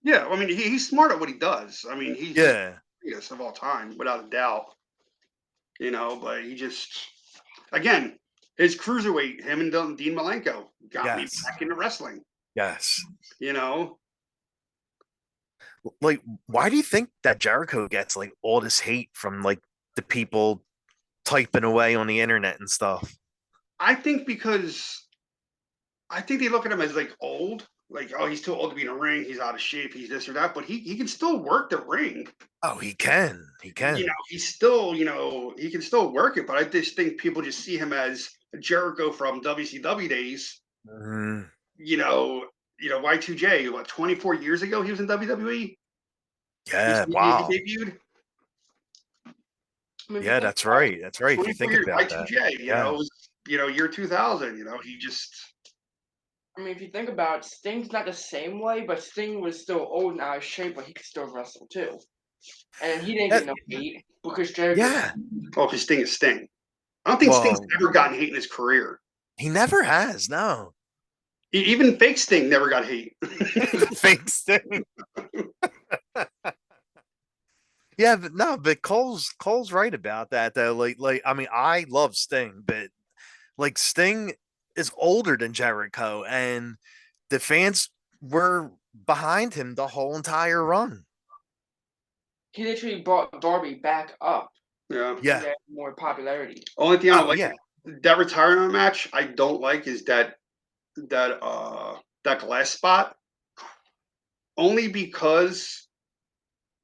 Speaker 2: Yeah, I mean, he's smart at what he does. I mean, he's the greatest of all time, without a doubt. But he just, again, his cruiserweight, him and Dean Malenko, got me back into wrestling.
Speaker 1: Yes.
Speaker 2: Like,
Speaker 1: why do you think that Jericho gets like all this hate from like the people typing away on the internet and stuff?
Speaker 2: I think because they look at him as like old. Like, oh, he's too old to be in a ring. He's out of shape. He's this or that. But he can still work the ring.
Speaker 1: Oh, he can. He can.
Speaker 2: He's still, he can still work it. But I just think people just see him as Jericho from WCW days.
Speaker 1: Mm-hmm.
Speaker 2: Y2J, what, 24 years ago he was in WWE?
Speaker 1: Yeah, wow.
Speaker 2: He debuted.
Speaker 1: Yeah, that's right. That's right. If you think about
Speaker 2: Y2J,
Speaker 1: that.
Speaker 2: Year 2000, he just.
Speaker 3: I mean, if you think about it, Sting's not the same way, but Sting was still old and out of shape, but he could still wrestle too. And he didn't get no hate because Jericho.
Speaker 2: Yeah. Oh, because Sting is Sting. I don't think Sting's ever gotten hate in his career.
Speaker 1: He never has, no.
Speaker 2: Even fake Sting never got hate.
Speaker 1: Fake Sting. Yeah, but Cole's right about that though. Like I mean, I love Sting, but like Sting is older than Jericho, and the fans were behind him the whole entire run.
Speaker 3: He literally brought Darby back up.
Speaker 2: Yeah.
Speaker 3: More popularity.
Speaker 2: Only thing I don't like that retirement match I don't like is that glass spot. Only because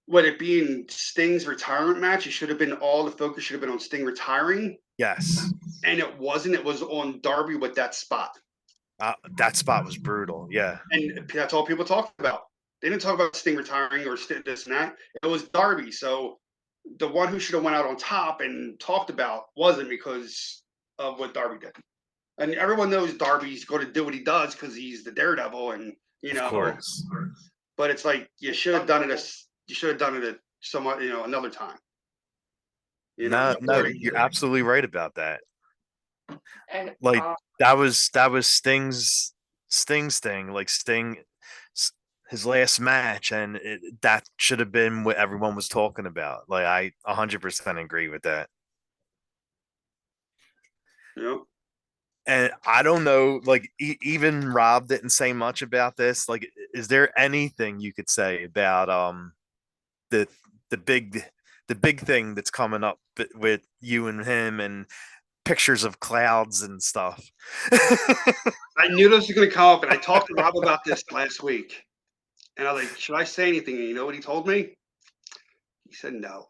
Speaker 2: With it being Sting's retirement match, it should have been all the focus should have been on Sting retiring,
Speaker 1: Yes.
Speaker 2: and it wasn't. It was on Darby with that spot,
Speaker 1: That spot was brutal. Yeah.
Speaker 2: and that's all people talked about. They didn't talk about Sting retiring or this and that. It was Darby. So the one who should have went out on top and talked about wasn't because of what Darby did. And everyone knows Darby's going to do what he does because he's the daredevil, and
Speaker 1: Of course.
Speaker 2: But it's like you should have done it. You should have done it at somewhat, another time.
Speaker 1: No, you're absolutely right about that.
Speaker 3: And
Speaker 1: Like that was Sting's thing. Like his last match, and that should have been what everyone was talking about. Like I 100% agree with that.
Speaker 2: Yep.
Speaker 1: And I don't know, like even Rob didn't say much about this. Like, is there anything you could say about the the big the big thing that's coming up with you and him and pictures of clouds and stuff?
Speaker 2: I knew this was going to come up, and I talked to Rob about this last week. And I was like, should I say anything? And you know what he told me? He said no.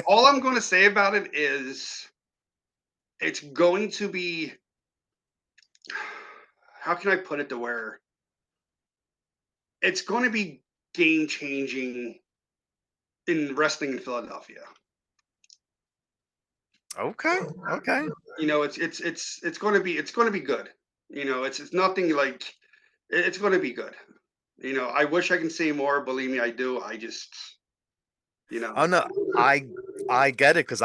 Speaker 2: All I'm going to say about it is it's going to be, how can I put it to where it's going to be game changing in wrestling in Philadelphia.
Speaker 1: Okay.
Speaker 2: It's going to be good. It's nothing like it's going to be good. I wish I can say more. Believe me, I do. I just,
Speaker 1: Oh no, I get it because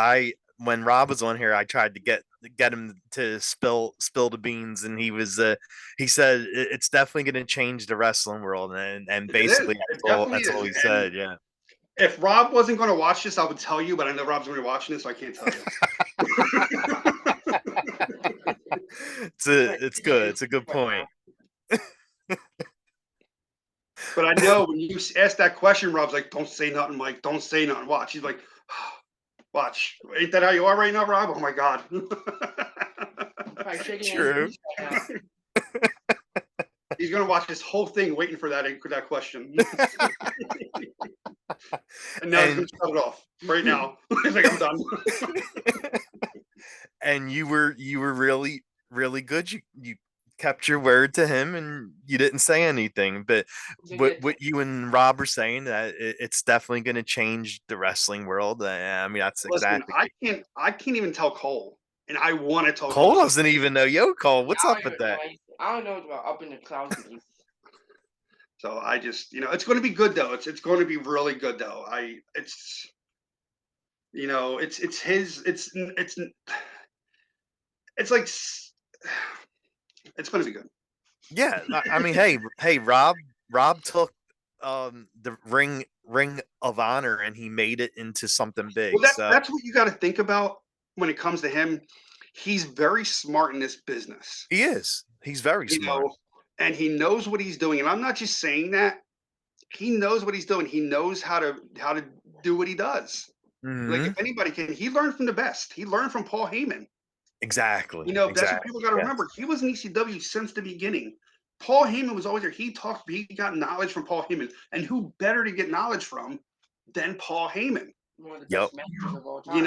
Speaker 1: when Rob was on here, I tried to get him to spill the beans, and he said it's definitely going to change the wrestling world, and basically
Speaker 2: it definitely
Speaker 1: that's all
Speaker 2: is.
Speaker 1: he said. Yeah.
Speaker 2: If Rob wasn't going to watch this, I would tell you, but I know Rob's going to be watching this, so I can't tell you.
Speaker 1: It's good. It's a good point.
Speaker 2: But I know when you asked that question, Rob's like, "Don't say nothing, Mike. Don't say nothing. Watch." He's like, "Watch. Ain't that how you are right now, Rob?" Oh my God.
Speaker 1: True.
Speaker 2: He's gonna watch this whole thing waiting for that question. And now he's gonna shut it off right now. He's like, I'm done.
Speaker 1: And you were really, really good. You kept your word to him, and you didn't say anything. But what you and Rob are saying, that it's definitely going to change the wrestling world. I mean, that's exactly.
Speaker 2: I can't even tell Cole, and I want to tell
Speaker 1: Cole doesn't even know. Yo, Cole, what's up with that?
Speaker 3: I don't know about up in the clouds.
Speaker 2: So I just, it's going to be good though. It's going to be really good though. It's his. It's like it's going to be good.
Speaker 1: Yeah, I mean, hey, Rob took the ring of honor, and he made it into something big.
Speaker 2: Well,
Speaker 1: So
Speaker 2: that's what you got to think about when it comes to him. He's very smart in this business.
Speaker 1: he is. He's very smart.
Speaker 2: And he knows what he's doing. And I'm not just saying that. He knows what he's doing. He knows how to do what he does. Like if anybody can, he learned from the best. He learned from Paul Heyman.
Speaker 1: Exactly.
Speaker 2: That's what people got to remember. He was in ECW since the beginning. Paul Heyman was always there. He got knowledge from Paul Heyman. And who better to get knowledge from than Paul Heyman?
Speaker 3: One of the best managers of all time.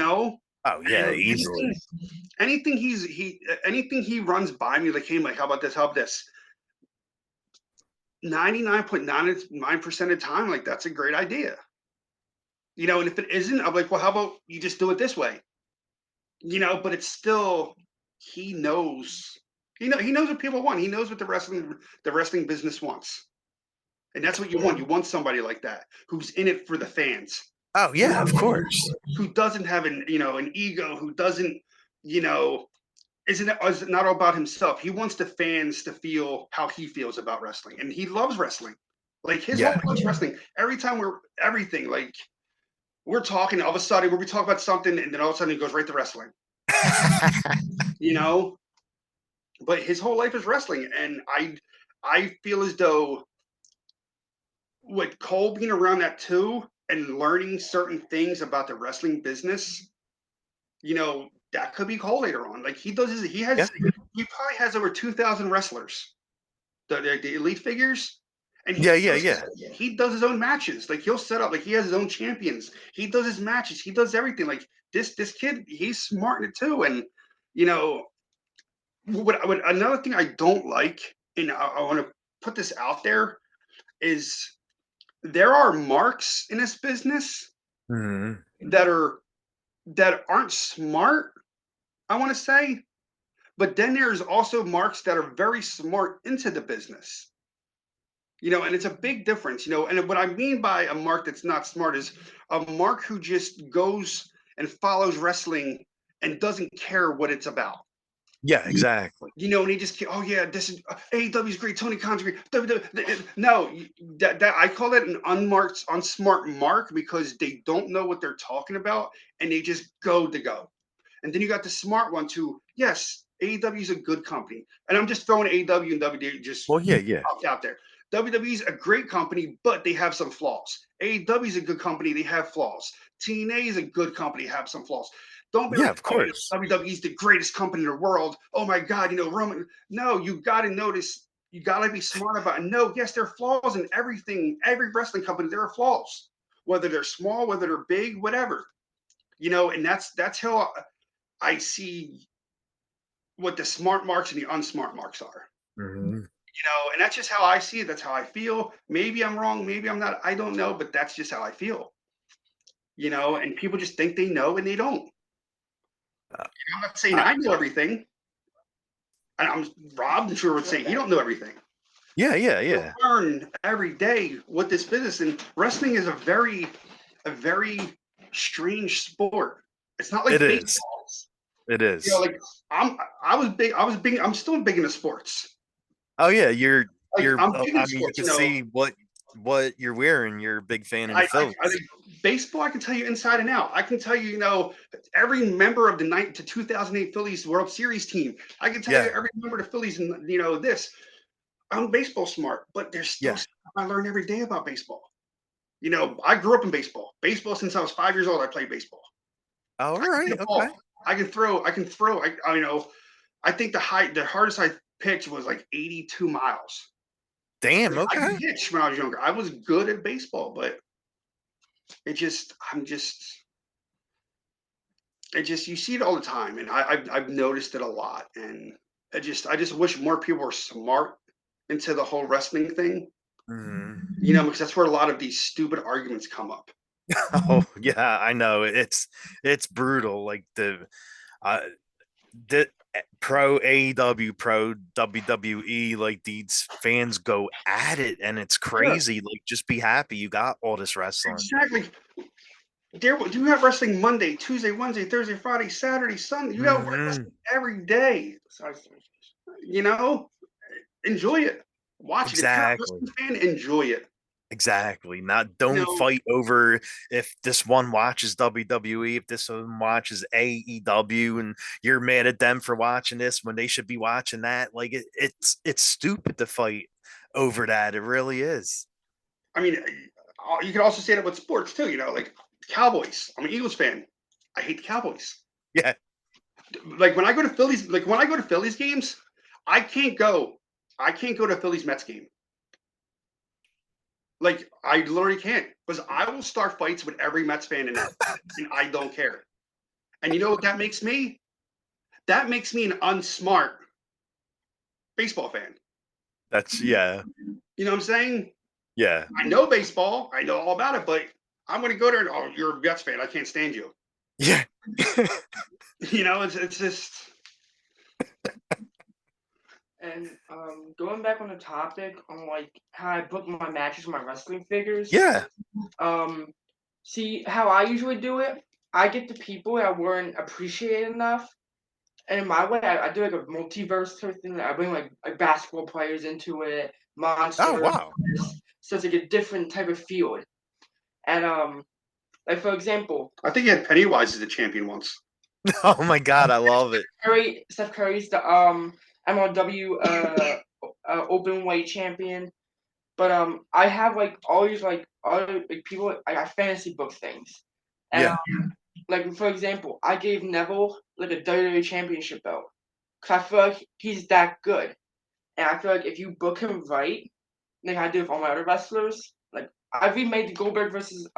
Speaker 1: Oh yeah, easily.
Speaker 2: Anything he runs by me, like, hey, Mike, how about this? How about this? 99.99% of the time, like, that's a great idea. And if it isn't, I'm like, well, how about you just do it this way? But it's still, he knows what people want. He knows what the wrestling business wants. And that's what you want. You want somebody like that who's in it for the fans.
Speaker 1: Oh yeah, of course.
Speaker 2: Who doesn't have an ego, who doesn't, is not all about himself. He wants the fans to feel how he feels about wrestling. And he loves wrestling. Like his whole loves wrestling. Every time we're talking, all of a sudden we'll be talking about something, and then all of a sudden it goes right to wrestling. But his whole life is wrestling. And I feel as though with Cole being around that too, and learning certain things about the wrestling business, that could be Cole later on. Like he probably has over 2,000 wrestlers. the elite figures, and
Speaker 1: Yeah, yeah, yeah.
Speaker 2: he does his own matches. Like he'll set up, like he has his own champions. He does his matches. He does everything. Like this kid, he's smart in it too. And you know, what another thing I don't like, and I want to put this out there, is there are marks in this business
Speaker 1: Mhm.
Speaker 2: that aren't smart, I want to say, but then there's also marks that are very smart into the business. And it's a big difference. And what I mean by a mark that's not smart is a mark who just goes and follows wrestling and doesn't care what it's about.
Speaker 1: Yeah, exactly.
Speaker 2: And he just, oh yeah, this is AEW's great, Tony Khan's great. No, that I call that an unsmart mark, because they don't know what they're talking about and they just go to go. And then you got the smart ones who, yes, AEW is a good company, and I'm just throwing AEW and WWE just
Speaker 1: Well, yeah, yeah.
Speaker 2: out there. WWE is a great company, but they have some flaws. AEW is a good company, they have flaws. TNA is a good company, have some flaws. Don't be
Speaker 1: Yeah,
Speaker 2: like,
Speaker 1: of
Speaker 2: oh,
Speaker 1: course.
Speaker 2: WWE is the greatest company in the world. Oh my God, Roman. No, you got to notice. You got to be smart about it. No, yes, there are flaws in everything. Every wrestling company, there are flaws, whether they're small, whether they're big, whatever. And that's how I see what the smart marks and the unsmart marks are.
Speaker 1: Mhm.
Speaker 2: And that's just how I see it. That's how I feel. Maybe I'm wrong. Maybe I'm not. I don't know, but that's just how I feel. And people just think they know and they don't.
Speaker 1: Uh,
Speaker 2: I'm not saying
Speaker 1: I
Speaker 2: I know everything. And Rob, I'm sure would say he don't know everything.
Speaker 1: Yeah, yeah,
Speaker 2: You
Speaker 1: yeah.
Speaker 2: learn every day what this business, and wrestling is a very strange sport. It's not
Speaker 1: It
Speaker 2: like
Speaker 1: is.
Speaker 2: baseball.
Speaker 1: It is.
Speaker 2: Like I'm still big into sports.
Speaker 1: Oh yeah,
Speaker 2: Like
Speaker 1: you're.
Speaker 2: I'm big
Speaker 1: I
Speaker 2: into
Speaker 1: mean, you
Speaker 2: sports.
Speaker 1: can see what you're wearing. You're a big fan in the
Speaker 2: I
Speaker 1: Phillies.
Speaker 2: think baseball, I can tell you inside and out. I can tell you, every member of the 2008 Phillies World Series team. I can tell you
Speaker 1: Yeah,
Speaker 2: every member of the Phillies, and this. I'm baseball smart, but there's still
Speaker 1: yeah.
Speaker 2: stuff I learn every day about baseball. I grew up in baseball. Baseball since I was 5 years old. I played baseball.
Speaker 1: All
Speaker 2: I can
Speaker 1: right.
Speaker 2: hit a
Speaker 1: Okay.
Speaker 2: ball. I can throw. I can throw. I think the hardest I pitched was like 82 miles.
Speaker 1: Damn.
Speaker 2: I could
Speaker 1: Okay.
Speaker 2: pitch when I was younger. I was good at baseball, but you see it all the time, and I've noticed it a lot, and I just wish more people were smart into the whole wrestling thing,
Speaker 1: Mhm.
Speaker 2: because that's where a lot of these stupid arguments come up.
Speaker 1: Oh yeah, I know. It's brutal. Like uh the pro AEW, pro WWE, like these fans go at it, and it's
Speaker 2: Yeah,
Speaker 1: crazy. Like, just be happy you got all this wrestling.
Speaker 2: exactly. Do you have wrestling Monday, Tuesday, Wednesday, Thursday, Friday, Saturday, Sunday? You have
Speaker 1: Hmm.
Speaker 2: wrestling every day. You know, enjoy it. Watch it. If you're a
Speaker 1: Exactly.
Speaker 2: wrestling fan, enjoy it.
Speaker 1: Exactly. Not
Speaker 2: You
Speaker 1: don't
Speaker 2: know,
Speaker 1: fight over if this one watches WWE, if this one watches AEW, and you're mad at them for watching this when they should be watching that. Like it's stupid to fight over that. It really is.
Speaker 2: I mean, you can also say that with sports too. Like Cowboys. I'm an Eagles fan. I hate the Cowboys.
Speaker 1: Yeah.
Speaker 2: Like when I go to Phillies games, I can't go. I can't go to a Phillies Mets game. Like I literally can't, because I will start fights with every Mets fan in there, and I don't care. And you know what that makes me? That makes me an unsmart baseball fan.
Speaker 1: That's yeah.
Speaker 2: You know what I'm saying?
Speaker 1: Yeah.
Speaker 2: I know baseball. I know all about it, but I'm going to go there and, oh, you're a Mets fan. I can't stand you.
Speaker 1: Yeah.
Speaker 2: It's just.
Speaker 3: And going back on the topic on like how I book my matches, my wrestling figures.
Speaker 1: Yeah.
Speaker 3: Um, see how I usually do it. I get the people that weren't appreciated enough, and in my way, I do like a multiverse type of thing. I bring like basketball players into it,
Speaker 1: Oh
Speaker 3: monsters,
Speaker 1: wow.
Speaker 3: so it's like a different type of field. And like for example,
Speaker 2: I think you had Pennywise as the champion once.
Speaker 1: Oh my god, I love it.
Speaker 3: Steph Curry's the MLW open weight champion. But I have like all these like other like people. I fantasy book things, and
Speaker 1: Yeah.
Speaker 3: like for example, I gave Neville like a WWE championship belt because I feel like he's that good. and I feel like if you book him right, like I do with all my other wrestlers, like I remade the Goldberg versus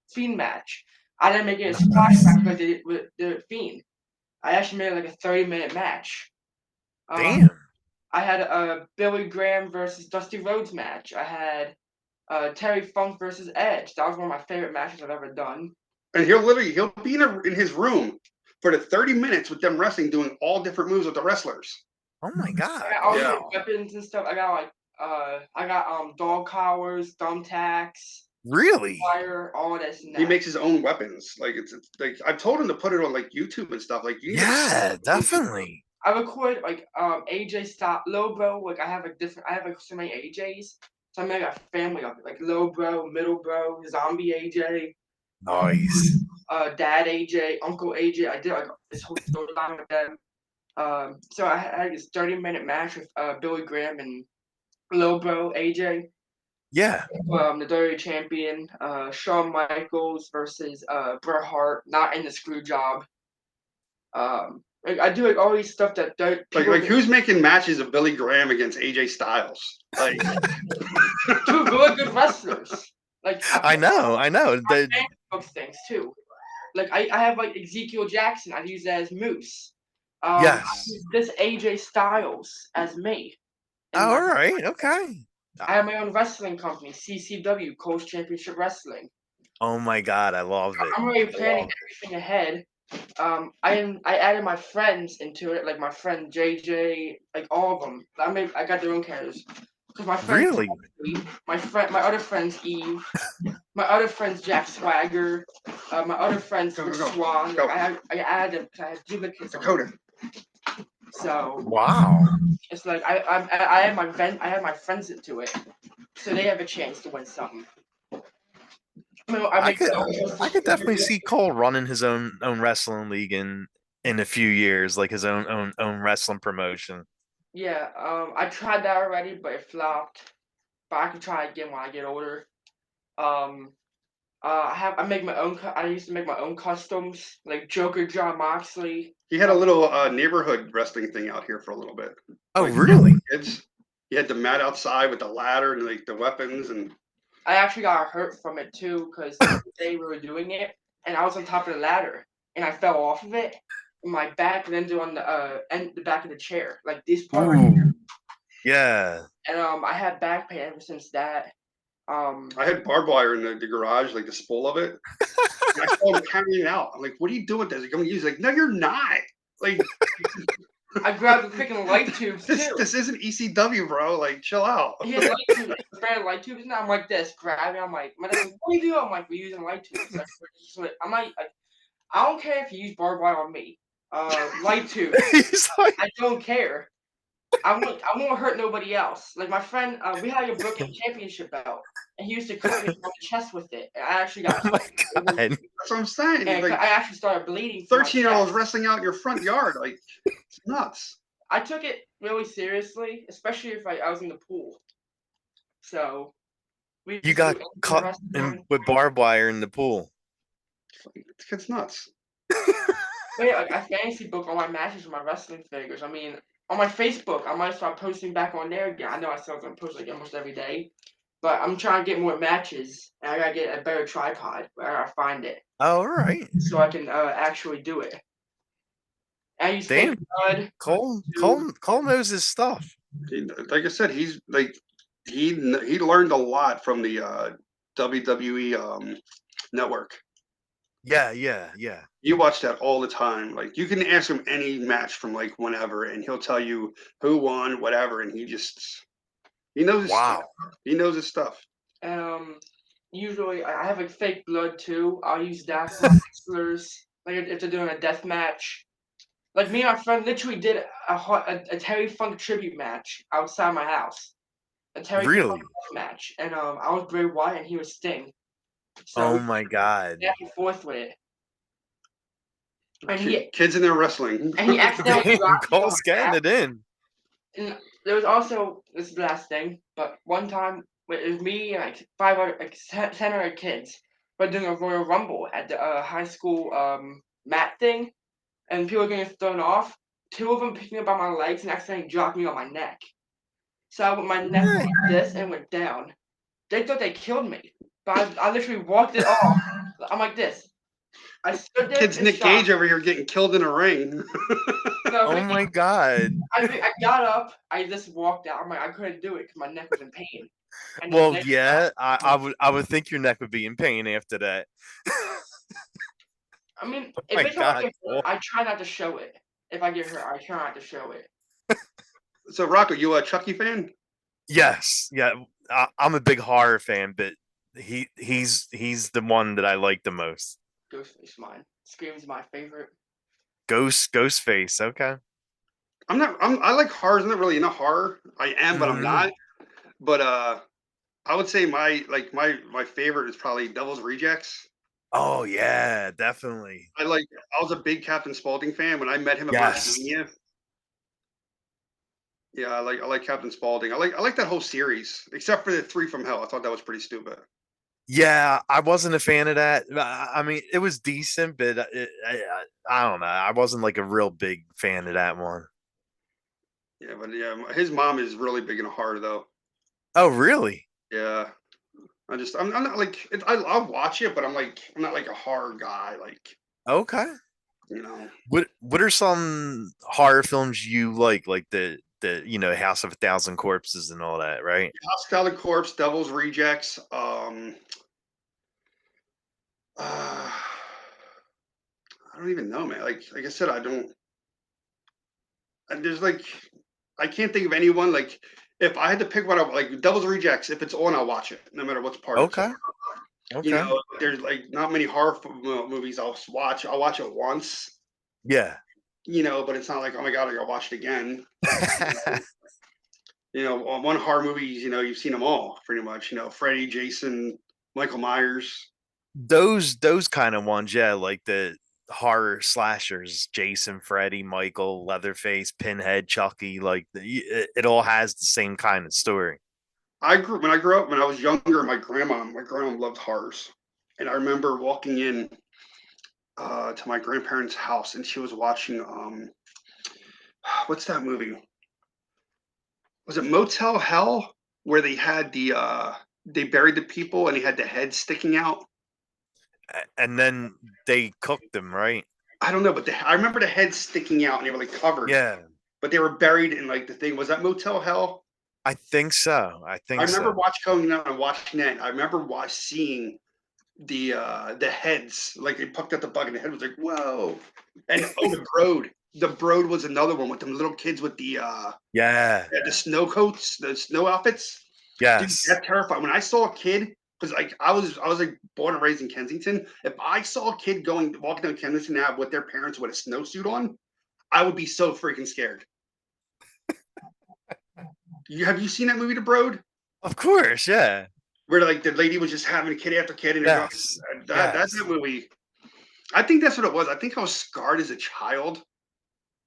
Speaker 3: Fiend match. I didn't make it a squash match like they did with the Fiend. I actually made it like a 30-minute match.
Speaker 1: Damn.
Speaker 3: I had a Billy Graham versus Dusty Rhodes match. I had Terry Funk versus Edge. That was one of my favorite matches I've ever done.
Speaker 2: And he'll be in his room for the 30 minutes with them wrestling, doing all different moves with the wrestlers.
Speaker 1: Oh my
Speaker 3: I
Speaker 1: god.
Speaker 3: got all
Speaker 2: Yeah.
Speaker 3: the weapons and stuff. I got dog collars, thumbtacks,
Speaker 1: Really?
Speaker 3: fire, all this. And
Speaker 2: He
Speaker 3: that.
Speaker 2: makes his own weapons. Like it's like I've told him to put it on like YouTube and stuff. Like you need to-
Speaker 1: Yeah, definitely.
Speaker 3: I record like AJ stop low bro. Like I have like so many AJs. So I made a family of it, like low bro, middle bro, zombie AJ,
Speaker 1: Nice.
Speaker 3: dad AJ, uncle AJ. I did like this whole storyline with them. So I had this 30-minute match with Billy Graham and low bro AJ.
Speaker 1: Yeah.
Speaker 3: The WWE champion, Shawn Michaels versus Bret Hart, not in the screw job. Like I do like all these stuff that
Speaker 2: like who's making matches of Billy Graham against AJ Styles? Like
Speaker 3: two really good wrestlers. Like
Speaker 1: I know.
Speaker 3: my Facebook things too. Like I have like Ezekiel Jackson. I use that as Moose. I
Speaker 1: Yes.
Speaker 3: use this AJ Styles as me.
Speaker 1: All right. Okay.
Speaker 3: I have my own wrestling company, CCW, Coast Championship Wrestling.
Speaker 1: Oh my god, I loved it.
Speaker 3: I'm already planning everything ahead. I added my friends into it, like my friend JJ, like all of them. I got their own characters. Because my friend,
Speaker 1: Really?
Speaker 3: my other friend's Eve, my other friend's Jack Swagger, my other friend's
Speaker 2: Go,
Speaker 3: Rich
Speaker 2: go, go.
Speaker 3: Swan.
Speaker 2: Go.
Speaker 3: Like, I added them because I have duplicates.
Speaker 2: Dakota.
Speaker 3: So
Speaker 1: Wow.
Speaker 3: it's like I had my friends into it, so they have a chance to win something.
Speaker 1: I could definitely see Cole running his own wrestling league in a few years, like his own wrestling promotion.
Speaker 3: Yeah, I tried that already, but it flopped. But I can try again when I get older. Um, I make my own. I used to make my own customs, like Joker John Moxley.
Speaker 2: He had a little neighborhood wrestling thing out here for a little bit.
Speaker 1: Oh,
Speaker 2: Like,
Speaker 1: really?
Speaker 2: Kids. He had the mat outside with the ladder and like the weapons and
Speaker 3: I actually got hurt from it too because they were doing it, and I was on top of the ladder, and I fell off of it. And my back landed on the back of the chair, like this part right here.
Speaker 1: Ooh. Yeah.
Speaker 3: And I had back pain ever since that.
Speaker 2: I had barbed wire in the garage, like the spool of it. And I saw him carrying it out. I'm like, what are you doing with this? You're going to use like, no, you're not. Like
Speaker 3: I grabbed the freaking light tubes too.
Speaker 2: this isn't ECW, bro. Like, chill out.
Speaker 3: He had light tubes, brand light tubes, and I'm like this, grabbing. I'm like, what do you do? I'm like, we're using light tubes. I'm like, I don't care if you use barbed wire on me. Light tubes.
Speaker 1: He's like,
Speaker 3: I don't care. I won't hurt nobody else. Like my friend, we had a broken championship belt, and he used to cut me on the chest with it. And I actually got.
Speaker 1: oh my god.
Speaker 2: That's what I'm saying.
Speaker 3: And
Speaker 2: Like,
Speaker 3: I actually started bleeding.
Speaker 2: 13-year-olds wrestling out in your front yard. Like, it's nuts.
Speaker 3: I took it really seriously, especially if I was in the pool. So
Speaker 1: You got caught with barbed wire in the pool.
Speaker 2: It's nuts.
Speaker 3: But yeah, like I fantasy book all my matches with my wrestling figures. I mean, on my Facebook, I might start posting back on there again. I know I still gonna post like almost every day, but I'm trying to get more matches, and I gotta get a better tripod where I find it.
Speaker 1: Oh, all right.
Speaker 3: So I can actually do it. I use
Speaker 1: Damn.
Speaker 3: blood.
Speaker 1: Cole knows his stuff.
Speaker 2: Like I said, he's like he learned a lot from the WWE network.
Speaker 1: Yeah.
Speaker 2: You watch that all the time. Like you can ask him any match from like whenever, and he'll tell you who won, whatever, and he knows his stuff. He knows his stuff.
Speaker 3: Usually I have like fake blood too. I'll use that for wrestlers. Like if they're doing a death match. Like me and my friend literally did a Terry Funk tribute match outside my house. A Terry Funk match, and I was Bray Wyatt and he was Sting. So
Speaker 1: oh my god!
Speaker 3: Back and forth with it.
Speaker 2: And kids in there wrestling.
Speaker 3: And he accidentally dropped
Speaker 1: Cole's getting it in.
Speaker 3: And there was also this is the last thing, but one time it was me and like 10 other kids. We're doing a Royal Rumble at the high school mat thing, and people were getting thrown off. Two of them picked me up by my legs and accidentally dropped me on my neck. So I went my neck like this and went down. They thought they killed me, but I literally walked it off. I'm like this. I stood there
Speaker 2: Kid's
Speaker 3: in
Speaker 2: Nick
Speaker 3: shock.
Speaker 2: Gage over here getting killed in a ring.
Speaker 3: No,
Speaker 1: Oh
Speaker 3: really,
Speaker 1: my God.
Speaker 3: I got up. I just walked out. I'm like, I couldn't do it because my neck was in pain. And then
Speaker 1: Well,
Speaker 3: they,
Speaker 1: yeah, I would think your neck would be in pain after that.
Speaker 3: I mean,
Speaker 1: Oh
Speaker 3: if
Speaker 1: my
Speaker 3: it's not
Speaker 1: God.
Speaker 3: get hurt, I try not to show it. If I get hurt, I try not to show it.
Speaker 2: So, Rocco, you a Chucky fan?
Speaker 1: Yes, yeah. I'm a big horror fan, but he's the one that I like the most.
Speaker 3: Ghostface mine. Scream's my favorite.
Speaker 1: Ghostface. Okay.
Speaker 2: I like horror. I'm not really into horror. I am, but I'm
Speaker 1: Mhm.
Speaker 2: not. But I would say my favorite is probably Devil's Rejects.
Speaker 1: Oh yeah, definitely.
Speaker 2: I was a big Captain Spaulding fan when I met him at
Speaker 1: Yes.
Speaker 2: Virginia. Yeah, I like Captain Spaulding. I like that whole series, except for the Three from Hell. I thought that was pretty stupid.
Speaker 1: Yeah, I wasn't a fan of that. I mean, it was decent, but I don't know. I wasn't like a real big fan of that one.
Speaker 2: Yeah, but yeah, his mom is really big into horror though.
Speaker 1: Oh, really?
Speaker 2: Yeah, I'm not like I'll watch it, but I'm not like a horror guy. Like
Speaker 1: Okay.
Speaker 2: you know,
Speaker 1: What are some horror films you like the House of a Thousand Corpses and all that, right?
Speaker 2: House of Corpse, Devil's Rejects. Uh, I don't even know, man. Like I said, I don't. There's like I can't think of anyone. Like if I had to pick one up, like Devil's Rejects, if it's on, I'll watch it, no matter what part it's on.
Speaker 1: Okay.
Speaker 2: You
Speaker 1: Okay.
Speaker 2: know, there's like not many horror movies I'll watch. I'll watch it once,
Speaker 1: Yeah.
Speaker 2: you know, but it's not like, oh my god, I gotta watch it again. You know, one horror movies, you know, you've seen them all pretty much. You know, Freddy, Jason, Michael Myers.
Speaker 1: Those kind of ones, yeah, like the horror slashers, Jason, Freddy, Michael, Leatherface, Pinhead, Chucky, like it all has the same kind of story.
Speaker 2: I grew up when I was younger. My grandma loved horrors, and I remember walking in to my grandparents' house, and she was watching what's that movie? Was it Motel Hell where they had they buried the people and they had the head sticking out?
Speaker 1: And then they cooked them, right?
Speaker 2: I don't know, but I remember the head sticking out and they were like covered,
Speaker 1: Yeah,
Speaker 2: but they were buried in like the thing. Was that Motel Hell?
Speaker 1: I think so. I
Speaker 2: I
Speaker 1: think
Speaker 2: remember
Speaker 1: so.
Speaker 2: going out and watching that. I remember seeing the heads, like they pucked out the bug and the head was like, whoa. And oh, the Brood. The Brood was another one with them little kids with
Speaker 1: Yeah.
Speaker 2: the snow coats, the snow outfits. Dude,
Speaker 1: Yes.
Speaker 2: that's terrifying. When I saw a kid, because like I was like born and raised in Kensington. If I saw a kid walking down Kensington Ave with their parents with a snowsuit on, I would be so freaking scared. Have you seen that movie, The Brood?
Speaker 1: Of course, yeah.
Speaker 2: Where like the lady was just having kid after kid, and they're going
Speaker 1: Yes.
Speaker 2: that's
Speaker 1: Yes.
Speaker 2: that movie. I think that's what it was. I think I was scarred as a child,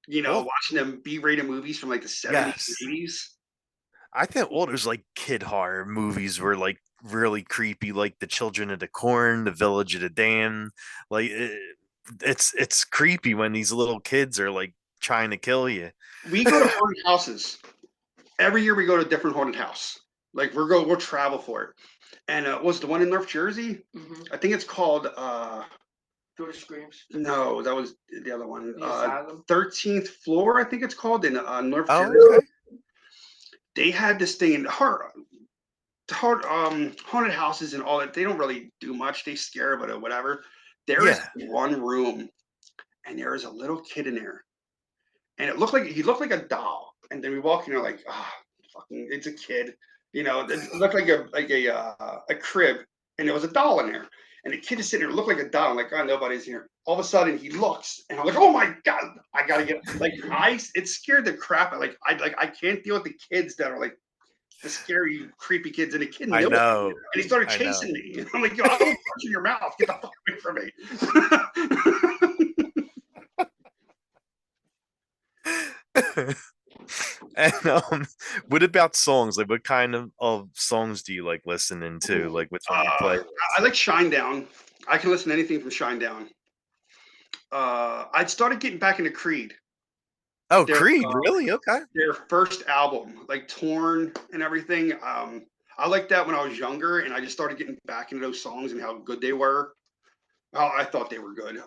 Speaker 2: you know,
Speaker 1: Well,
Speaker 2: watching them B-rated movies from like the 70s
Speaker 1: yes.
Speaker 2: and 80s.
Speaker 1: I think all those like kid horror movies were like really creepy, like The Children of the Corn, The Village of the Damned. Like it's creepy when these little kids are like trying to kill you.
Speaker 2: We go to haunted houses. Every year we go to a different haunted house. Like we'll travel for it. And was the one in North Jersey?
Speaker 3: Mm-hmm.
Speaker 2: I think it's called
Speaker 3: Georgia Screams.
Speaker 2: no, that was the other one.
Speaker 3: The Asylum.
Speaker 2: 13th floor, I think it's called in North
Speaker 1: Oh,
Speaker 2: Jersey.
Speaker 1: okay.
Speaker 2: They had this thing in haunted houses and all that. They don't really do much. They scare, but whatever. There is
Speaker 1: Yeah.
Speaker 2: one room, and there is a little kid in there, and he looked like a doll. And then we walk in, there like, ah, fucking, it's a kid. You know, it looked like a crib, and there was a doll in there. And the kid is sitting there, looked like a doll. I'm like, oh, nobody's here. All of a sudden, he looks, and I'm like, oh my god, I gotta get like it scared the crap out. I can't deal with the kids that are like the scary, creepy kids, and the kid
Speaker 1: I
Speaker 2: knew it,
Speaker 1: know.
Speaker 2: and he started
Speaker 1: I know.
Speaker 2: chasing me. And I'm like, yo, I will punch you in your mouth. Get the fuck away from me.
Speaker 1: And what about songs? Like what kind of songs do you like listening to? Like what's on your
Speaker 2: uh,
Speaker 1: play?
Speaker 2: I like Shinedown. I can listen to anything from Shinedown. I started getting back into Creed.
Speaker 1: Oh,
Speaker 2: Their
Speaker 1: Creed, really? Okay.
Speaker 2: their first album, like Torn and everything. I liked that when I was younger, and I just started getting back into those songs and how good they were. How I thought they were good.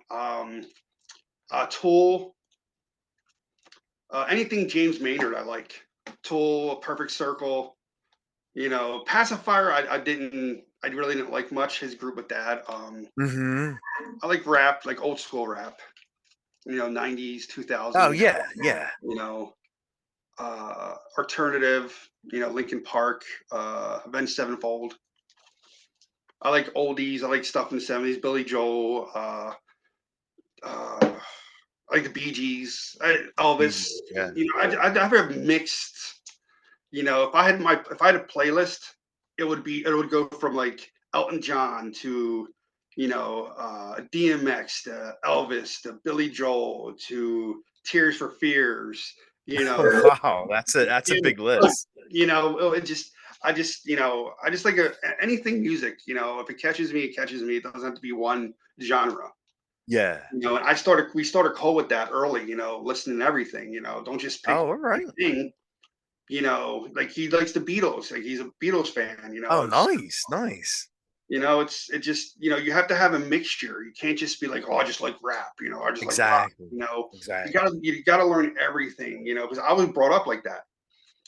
Speaker 2: Tool, anything James Maynard, I like. Tool, Perfect Circle. Pacifier. I really didn't like much his group with that.
Speaker 1: Mm-hmm.
Speaker 2: I like rap, like old school rap. 90s,
Speaker 1: Oh
Speaker 2: 2000s.
Speaker 1: yeah, yeah.
Speaker 2: You know, alternative. Linkin Park, Avenged Sevenfold. I like oldies. I like stuff in the '70s. Billy Joel. I like the Bee Gees. Elvis.
Speaker 1: Yeah.
Speaker 2: I have a mixed. If I had a playlist, it would go from like Elton John to DMX to Elvis to Billy Joel to Tears for Fears. You know,
Speaker 1: Wow, that's a
Speaker 2: you
Speaker 1: big list.
Speaker 2: it just I just like anything music. If it catches me, it catches me. It doesn't have to be one genre.
Speaker 1: Yeah.
Speaker 2: And we started Cole with that early. Listening to everything. Don't just pick
Speaker 1: Oh, all
Speaker 2: one
Speaker 1: right.
Speaker 2: thing. Like he likes the Beatles. Like he's a Beatles fan.
Speaker 1: Oh, nice, nice.
Speaker 2: You have to have a mixture. You can't just be like, oh, I just like rap. I just like rock.
Speaker 1: Exactly.
Speaker 2: You
Speaker 1: Exactly.
Speaker 2: gotta learn everything. Because I was brought up like that.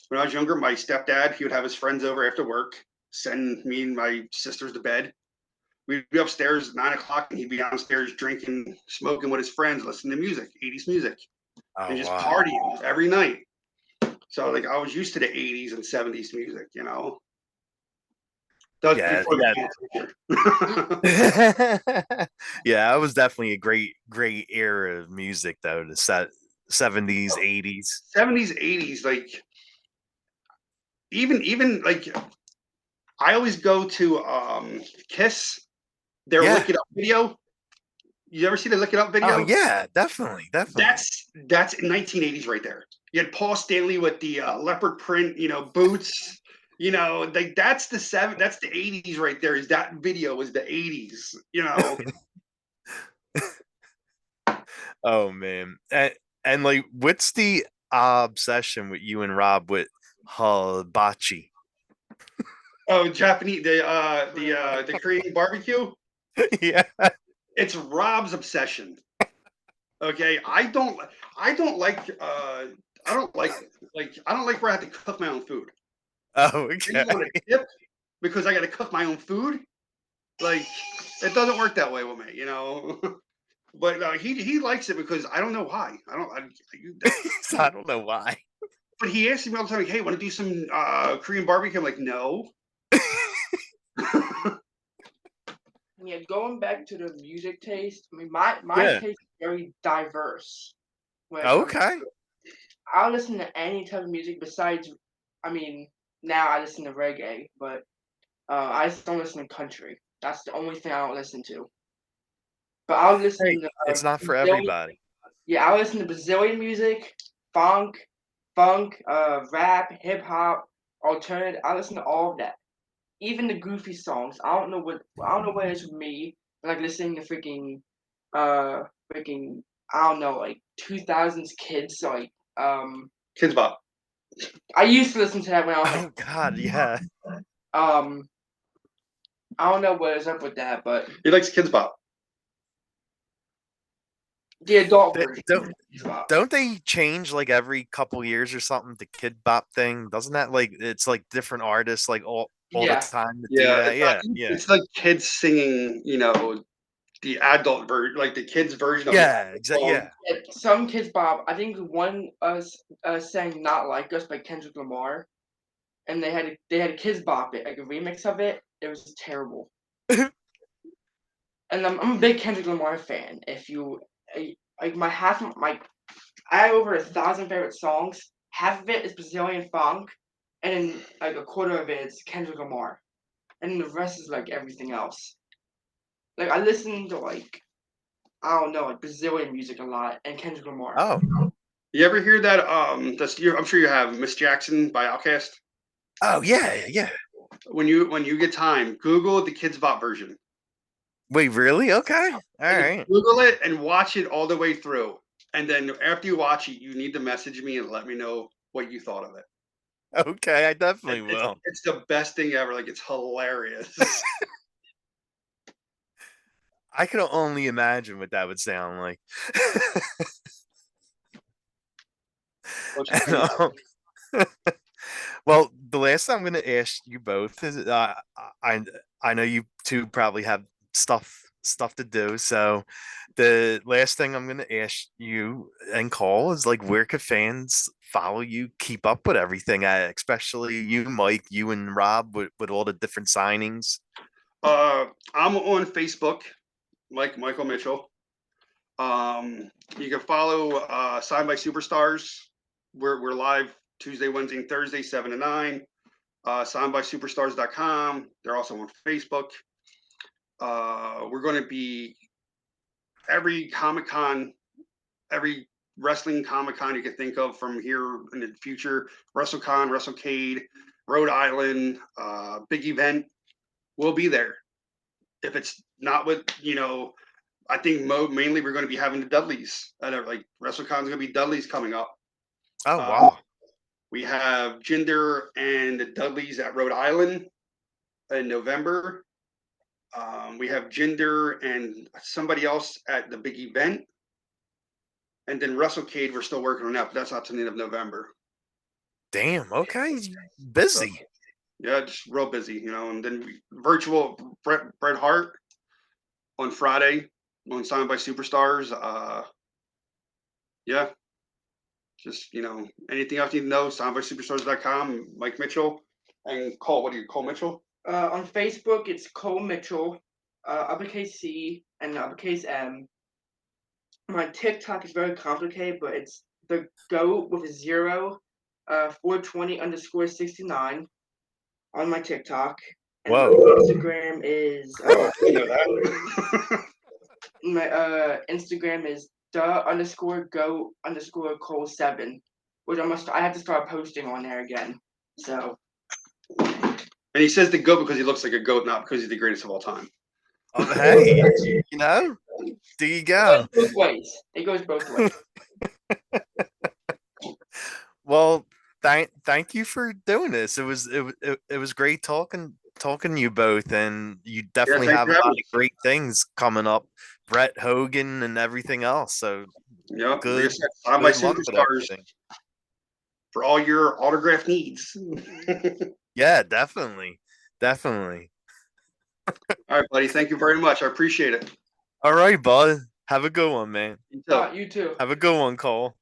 Speaker 2: When I was younger, my stepdad, he would have his friends over after work, send me and my sisters to bed. We'd be upstairs at 9 o'clock, and he'd be downstairs drinking, smoking with his friends, listening to music, 80s music, and
Speaker 1: Oh,
Speaker 2: just
Speaker 1: wow.
Speaker 2: partying every night. So like I was used to the 80s and 70s music. That was
Speaker 1: Yeah,
Speaker 2: before
Speaker 1: yeah.
Speaker 2: the
Speaker 1: Yeah, it was definitely a great era of music though, the 70s, 80s.
Speaker 2: 70s, 80s. Like even like I always go to Kiss, their
Speaker 1: Yeah.
Speaker 2: Lick It Up video. You ever see the Lick It Up
Speaker 1: Oh
Speaker 2: video?
Speaker 1: yeah, definitely, definitely.
Speaker 2: That's in 1980s right there. You had Paul Stanley with the leopard print, boots. Like that's the 80s right there. Is that video was the 80s?
Speaker 1: Oh man. And like what's the obsession with you and Rob with hibachi?
Speaker 2: Oh, Japanese the Korean barbecue.
Speaker 1: Yeah.
Speaker 2: It's Rob's obsession. Okay, I don't like I don't like where I have to cook my own food.
Speaker 1: Oh,
Speaker 2: I just
Speaker 1: okay.
Speaker 2: want to dip because I got to cook my own food. Like it doesn't work that way with me. But he likes it because I don't know why. I don't.
Speaker 1: So I don't know why.
Speaker 2: But he asks me all the time, like, "Hey, want to do some Korean barbecue?" I'm like, "No."
Speaker 3: Yeah, going back to the music taste, I mean, my
Speaker 1: Yeah.
Speaker 3: taste is very diverse when it comes.
Speaker 1: Okay.
Speaker 3: I'll listen to any type of music besides, I mean, now I listen to reggae, but I just don't listen to country. That's the only thing I don't listen to. But I'll
Speaker 1: Hey,
Speaker 3: listen to
Speaker 1: it's not for
Speaker 3: Brazilian.
Speaker 1: everybody.
Speaker 3: Yeah, I'll listen to Brazilian music, funk, rap, hip hop, alternative. I listen to all of that. Even the goofy songs. I don't know what it is with me. Like listening to uh freaking I don't know, like 2000s kids, like
Speaker 2: Kids Bop.
Speaker 3: I used to listen to that when I was like
Speaker 1: Oh God, yeah.
Speaker 3: um I don't know what is up with that, but
Speaker 2: He likes Kids Bop.
Speaker 3: the adult
Speaker 1: They-
Speaker 3: version.
Speaker 1: don't don't they change like every couple years or something the Kid Bop thing? Doesn't that like it's like different artists like all the
Speaker 3: Yeah.
Speaker 1: time to do
Speaker 2: Yeah,
Speaker 1: that? Yeah, yeah.
Speaker 2: it's like kids singing. The adult version, like the kids version of the
Speaker 1: Yeah,
Speaker 2: adult
Speaker 1: exactly.
Speaker 2: song.
Speaker 1: Yeah.
Speaker 3: Yeah, some kids Bob, I think one sang Not Like Us by Kendrick Lamar and they had a kids bop it, like a remix of it. It was terrible. And I'm a big Kendrick Lamar fan. If you like my half of my I have over 1,000 favorite songs. Half of it is Brazilian funk, and then like a quarter of it is Kendrick Lamar, and then the rest is like everything else. Like I listen to like I don't know like Brazilian music a lot and Kendrick Lamar.
Speaker 1: Oh.
Speaker 2: You ever hear that? I'm sure you have Miss Jackson by Outkast.
Speaker 1: Oh yeah, yeah.
Speaker 2: When you get time, Google the Kids Bop version.
Speaker 1: Wait, really? Okay. All
Speaker 2: And
Speaker 1: right.
Speaker 2: Google it and watch it all the way through. And then after you watch it, you need to message me and let me know what you thought of it.
Speaker 1: Okay, I definitely
Speaker 2: It's,
Speaker 1: will.
Speaker 2: it's the best thing ever. Like it's hilarious.
Speaker 1: I can only imagine what that would sound like.
Speaker 2: What you
Speaker 1: And,
Speaker 2: think?
Speaker 1: well, the last thing I'm going to ask you both is I I know you two probably have stuff to do. So the last thing I'm going to ask you and Cole is like, where could fans follow you, keep up with everything, especially you, Mike, you and Rob, with all the different signings.
Speaker 2: I'm on Facebook, Michael Mitchell. You can follow Signed by Superstars. We're live Tuesday, Wednesday, and Thursday, 7 to 9. Signedbysuperstars.com. They're also on Facebook. We're going to be every Comic Con, every wrestling Comic Con you can think of from here in the future. WrestleCon, WrestleCade, Rhode Island, big event. We'll be there. If it's not with, I think mainly we're going to be having the Dudleys. Like WrestleCon's going to be Dudleys coming up.
Speaker 1: Oh
Speaker 2: Uh,
Speaker 1: wow.
Speaker 2: we have Jinder and the Dudleys at Rhode Island in November. We have Jinder and somebody else at the big event. And then WrestleCade, we're still working on that, but that's not till the end of November.
Speaker 1: Damn. Okay.
Speaker 2: So,
Speaker 1: Busy.
Speaker 2: yeah, just real busy, And then virtual Bret Hart on Friday on Signed by Superstars. Yeah, just, anything else you need to know, signedbysuperstars.com, Mike Mitchell. And Cole, what are you, Cole Mitchell?
Speaker 3: On Facebook, it's Cole Mitchell, uppercase C and uppercase M. My TikTok is very complicated, but it's the GOAT with a 0, 420_69 on my TikTok. And my
Speaker 1: Whoa.
Speaker 3: Instagram is my Instagram is the_GOAT_Cole7, which I have to start posting on there again. So.
Speaker 2: And he says the goat because he looks like a goat, not because he's the greatest of all time.
Speaker 1: Hey, there you go.
Speaker 3: It goes both ways. It goes both ways.
Speaker 1: Well, thank you for doing this. It was great talking to you both, and you definitely
Speaker 2: Thanks
Speaker 1: have
Speaker 2: for
Speaker 1: a lot
Speaker 2: having
Speaker 1: of
Speaker 2: me.
Speaker 1: great things coming up. Brett Hogan and everything else. So
Speaker 2: Yep, like I
Speaker 1: good
Speaker 2: said, Signed by
Speaker 1: luck with
Speaker 2: Superstars
Speaker 1: everything.
Speaker 2: for all your autograph needs.
Speaker 1: Yeah, definitely. Definitely.
Speaker 2: All right, buddy. Thank you very much. I appreciate it.
Speaker 1: All right, bud. Have a good one, man.
Speaker 2: You too.
Speaker 3: You too.
Speaker 1: Have a good one, Cole.